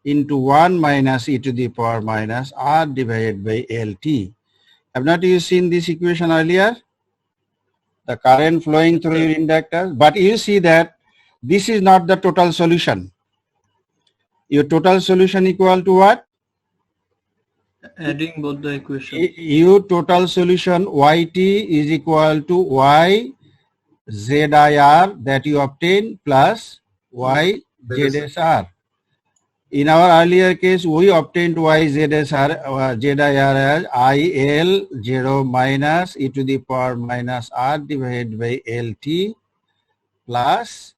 [SPEAKER 1] into 1 minus e to the power minus R divided by LT. Have not you seen this equation earlier? The current flowing through your inductor. But you see that this is not the total solution. Your total solution equal to what?
[SPEAKER 2] Adding both the equations.
[SPEAKER 1] Your total solution yt is equal to y zir that you obtain plus y ZSR. In our earlier case, we obtained y ZSR, zir as IL 0 minus e to the power minus R divided by LT plus,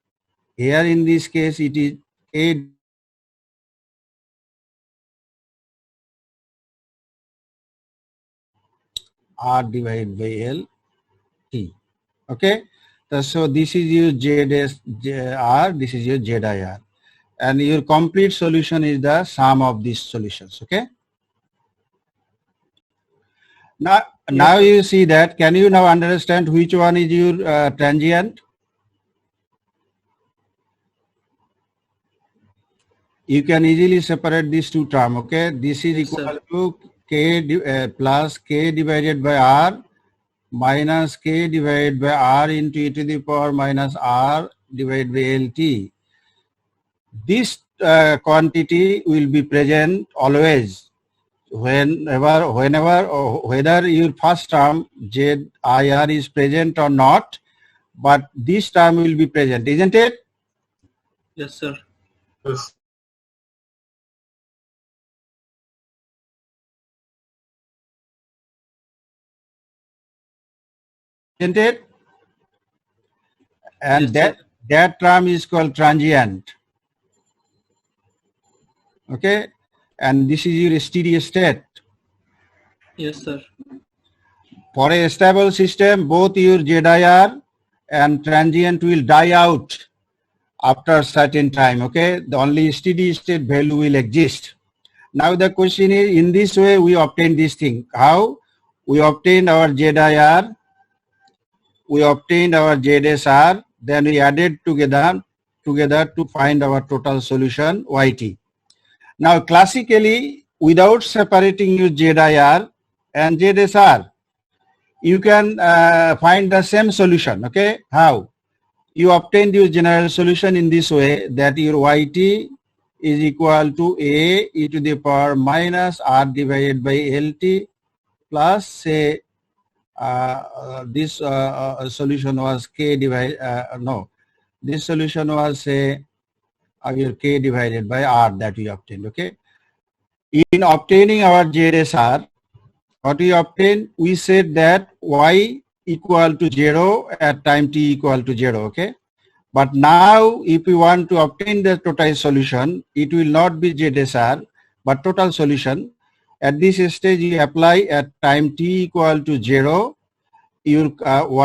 [SPEAKER 1] here in this case it is A R divided by LT. Okay, so this is your ZSR, this is your ZIR. And your complete solution is the sum of these solutions. Okay. Now you see that. Can you now understand which one is your transient? You can easily separate these two terms. Okay. This is equal to K plus K divided by R minus K divided by R into e to the power minus R divided by LT. This quantity will be present always whether your first term ZIR is present or not, but this term will be present, isn't it?
[SPEAKER 2] Yes, sir.
[SPEAKER 3] Yes.
[SPEAKER 1] Isn't it? And
[SPEAKER 2] Yes,
[SPEAKER 1] that term is called transient. Okay, and this is your steady state.
[SPEAKER 2] Yes, sir.
[SPEAKER 1] For a stable system, both your ZIR and transient will die out after a certain time. Okay, the only steady state value will exist. Now the question is, in this way we obtain this thing. How? We obtained our ZIR, we obtained our ZSR, then we added together to find our total solution YT. Now classically, without separating your ZIR and ZSR, you can find the same solution. Okay, how? You obtain your general solution in this way, that your YT is equal to A e to the power minus R divided by LT plus, say, this solution was K divided, this solution was, say, your K divided by R that we obtained. Okay. In obtaining our ZSR, what we obtained, we said that Y equal to 0 at time t equal to 0. Okay. But now if we want to obtain the total solution, it will not be ZSR, but total solution. At this stage, you apply at time t equal to 0, your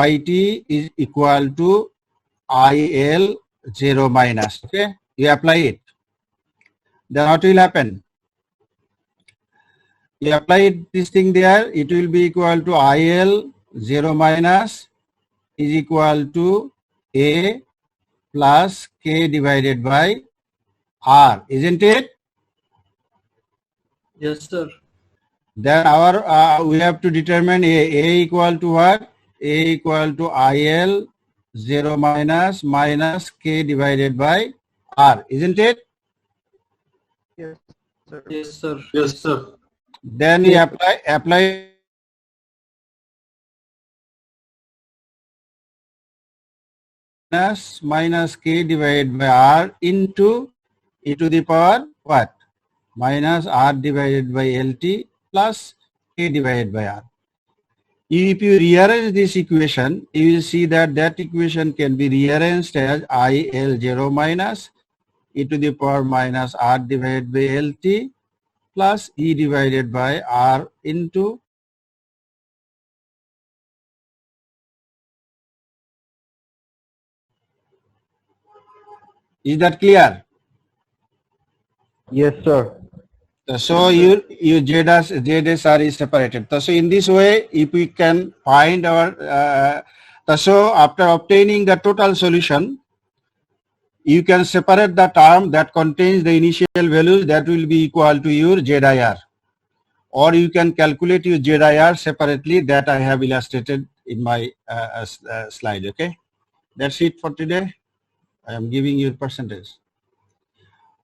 [SPEAKER 1] YT is equal to IL 0 minus. Okay. You apply it. Then what will happen? You apply this thing there, it will be equal to IL 0 minus is equal to A plus K divided by R, isn't it?
[SPEAKER 2] Yes, sir.
[SPEAKER 1] Then our we have to determine A equal to what? A equal to IL 0 minus K divided by R, isn't it?
[SPEAKER 6] Yes. sir.
[SPEAKER 2] Yes, sir.
[SPEAKER 3] Yes, sir.
[SPEAKER 1] Then you apply minus k divided by r into e to the power what? Minus r divided by lt plus k divided by r. If you rearrange this equation, you will see that that equation can be rearranged as IL0 minus e to the power minus r divided by lt plus e divided by r into is that clear?
[SPEAKER 9] Yes, sir.
[SPEAKER 1] So your ZSR is separated. So in this way, if we can find our so after obtaining the total solution, you can separate the term that contains the initial values that will be equal to your ZIR, or you can calculate your ZIR separately that I have illustrated in my slide. Okay, that's it for today. I am giving you percentage.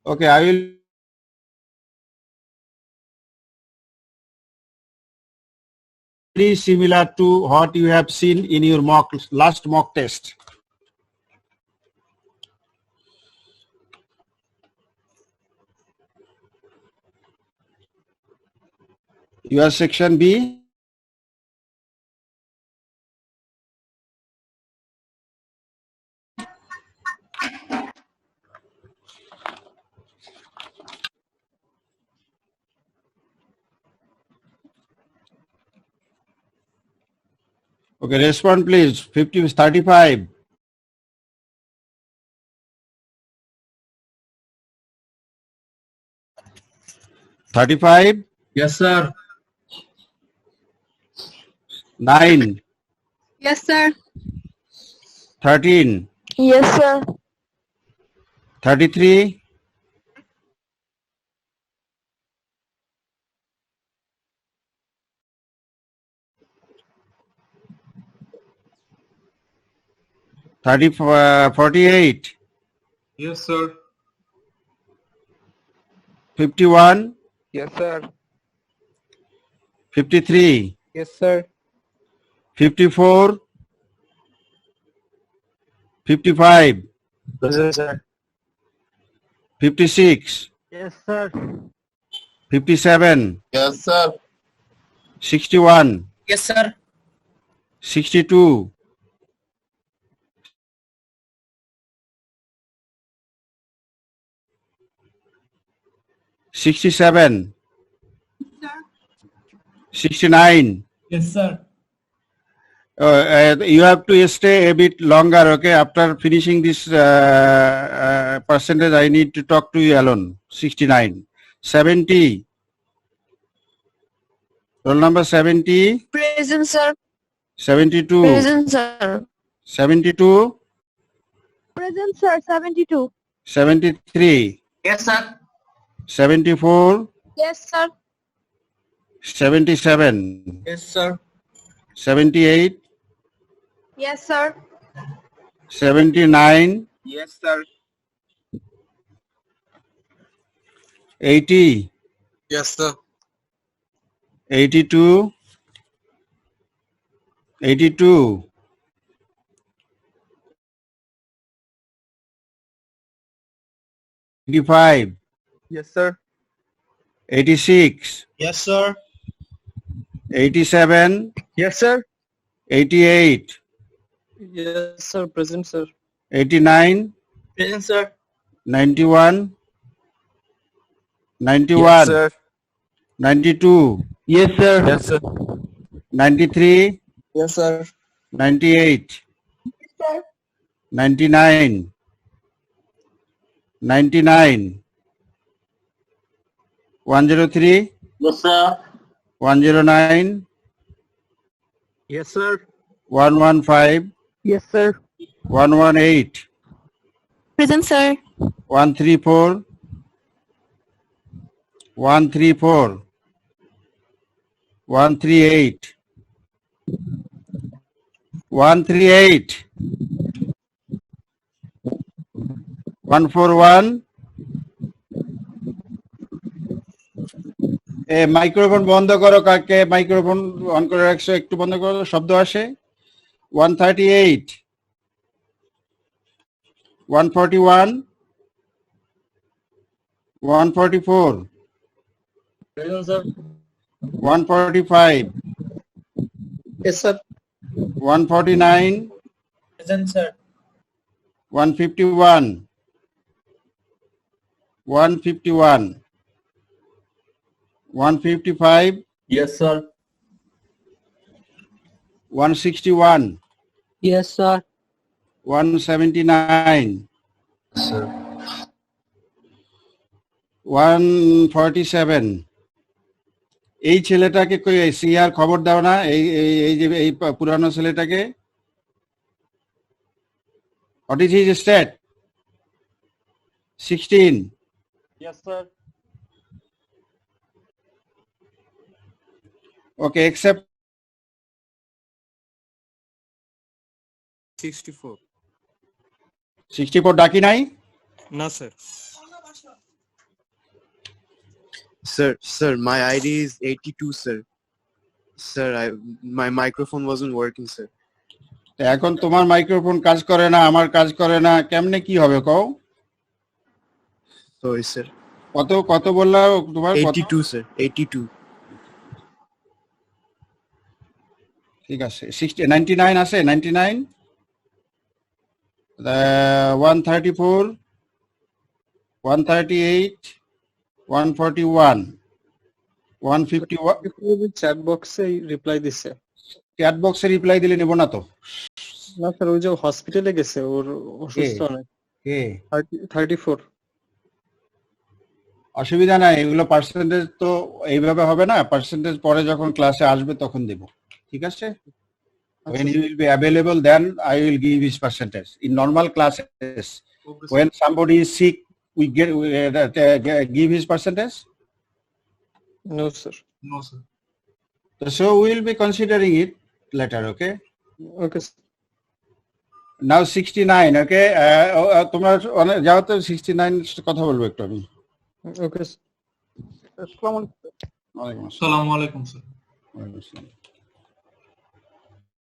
[SPEAKER 1] Okay, I will. Very similar to what you have seen in your last mock test. Your section B. Okay, respond please. 35.
[SPEAKER 3] Yes, sir.
[SPEAKER 1] 9.
[SPEAKER 10] Yes, sir.
[SPEAKER 1] 13.
[SPEAKER 10] Yes, sir.
[SPEAKER 1] 33. 48.
[SPEAKER 3] Yes, sir.
[SPEAKER 1] 51.
[SPEAKER 5] Yes, sir.
[SPEAKER 1] 53.
[SPEAKER 5] Yes, sir.
[SPEAKER 1] 54. 55.
[SPEAKER 7] Present, sir.
[SPEAKER 1] 56.
[SPEAKER 6] Yes, sir.
[SPEAKER 1] 57.
[SPEAKER 7] Yes, sir.
[SPEAKER 1] 61.
[SPEAKER 8] Yes, sir.
[SPEAKER 1] 62. 67. 69.
[SPEAKER 4] Yes, sir.
[SPEAKER 1] You have to stay a bit longer, okay? After finishing this percentage, I need to talk to you alone. 69. 70. Roll number 70.
[SPEAKER 10] Present, sir.
[SPEAKER 1] 72.
[SPEAKER 10] Present, sir.
[SPEAKER 1] 72.
[SPEAKER 10] Present, sir. 72.
[SPEAKER 1] 73.
[SPEAKER 8] Yes, sir.
[SPEAKER 1] 74.
[SPEAKER 10] Yes, sir.
[SPEAKER 1] 77.
[SPEAKER 8] Yes, sir.
[SPEAKER 1] 78.
[SPEAKER 10] Yes, sir.
[SPEAKER 1] 79.
[SPEAKER 8] Yes, sir.
[SPEAKER 1] 80.
[SPEAKER 7] Yes, sir.
[SPEAKER 1] 82. 82. 85.
[SPEAKER 5] Yes, sir.
[SPEAKER 1] 86.
[SPEAKER 7] Yes, sir.
[SPEAKER 1] 87.
[SPEAKER 5] Yes, sir.
[SPEAKER 1] 88.
[SPEAKER 2] Yes, sir. Present, sir.
[SPEAKER 1] 89.
[SPEAKER 8] Present, sir.
[SPEAKER 1] 91. 91.
[SPEAKER 5] Yes, sir.
[SPEAKER 1] 92.
[SPEAKER 9] Yes, sir.
[SPEAKER 5] Yes, sir.
[SPEAKER 1] 93.
[SPEAKER 7] Yes, sir.
[SPEAKER 1] 98.
[SPEAKER 10] Yes, sir.
[SPEAKER 1] 99. 99. 103.
[SPEAKER 7] Yes, sir.
[SPEAKER 1] 109.
[SPEAKER 5] Yes, sir.
[SPEAKER 1] 115.
[SPEAKER 6] Yes, sir.
[SPEAKER 1] 118.
[SPEAKER 10] Present, sir.
[SPEAKER 1] 134. 134. 138. 138. 141. Microphone বন্ধ করো, কাকে microphone on করে রাখছো একটু বন্ধ করো, শব্দ আসে। 138, 141, 144,
[SPEAKER 2] Present, sir.
[SPEAKER 1] 145,
[SPEAKER 2] Yes, sir.
[SPEAKER 1] 149,
[SPEAKER 7] Present, sir.
[SPEAKER 1] 151, 151, 155,
[SPEAKER 2] Yes, sir.
[SPEAKER 1] 161,
[SPEAKER 2] Yes, sir.
[SPEAKER 1] 179,
[SPEAKER 9] Sir.
[SPEAKER 1] 147। এই ছেলেটাকে সিআর খবর দাও না, এই এই এই যে এই পুরানো ছেলেটাকে। What is his state? 16।
[SPEAKER 2] Yes, sir.
[SPEAKER 1] Okay, except
[SPEAKER 2] 64.
[SPEAKER 1] 64 ডাকি নাই?
[SPEAKER 2] No, sir.
[SPEAKER 9] Sir, my ID is 82, sir. Sir, my microphone wasn't working, sir.
[SPEAKER 1] তো এখন তোমার মাইক্রোফোন কাজ করে না, আমার কাজ করে না, কেমনে কি হবে কও?
[SPEAKER 9] Sorry, sir.
[SPEAKER 1] কত কত বললা তোমার?
[SPEAKER 9] 82, sir. 82.
[SPEAKER 1] ঠিক আছে, 99 আছে? 99, 134, 138, 141, 151।
[SPEAKER 2] চ্যাট বক্সে রিপ্লাই দিছে।
[SPEAKER 1] চ্যাট বক্সে রিপ্লাই দিলে নেব না তো।
[SPEAKER 2] না স্যার, ওই যে হসপিটালে গেছে, ওর অসুস্থ অনেক।
[SPEAKER 1] কে?
[SPEAKER 2] 34।
[SPEAKER 1] অসুবিধা নাই, এগুলো পার্সেন্টেজ তো এইভাবে হবে না, পার্সেন্টেজ পরে যখন ক্লাসে আসবে তখন দেব, ঠিক আছে? When he will be available, then I will give his percentage. In normal classes, when somebody is sick, we give his percentage.
[SPEAKER 2] No, sir.
[SPEAKER 4] No, sir.
[SPEAKER 1] So we will be considering it later, okay?
[SPEAKER 2] Okay, sir.
[SPEAKER 1] Now 69, okay? তোমরা যাও তো, 69 কথা বলবো একটু আমি।
[SPEAKER 2] Okay, sir.
[SPEAKER 1] ওয়ালাইকুম আসসালাম।
[SPEAKER 4] Assalamu alaikum, sir.
[SPEAKER 1] ওয়ালাইকুম আসসালাম।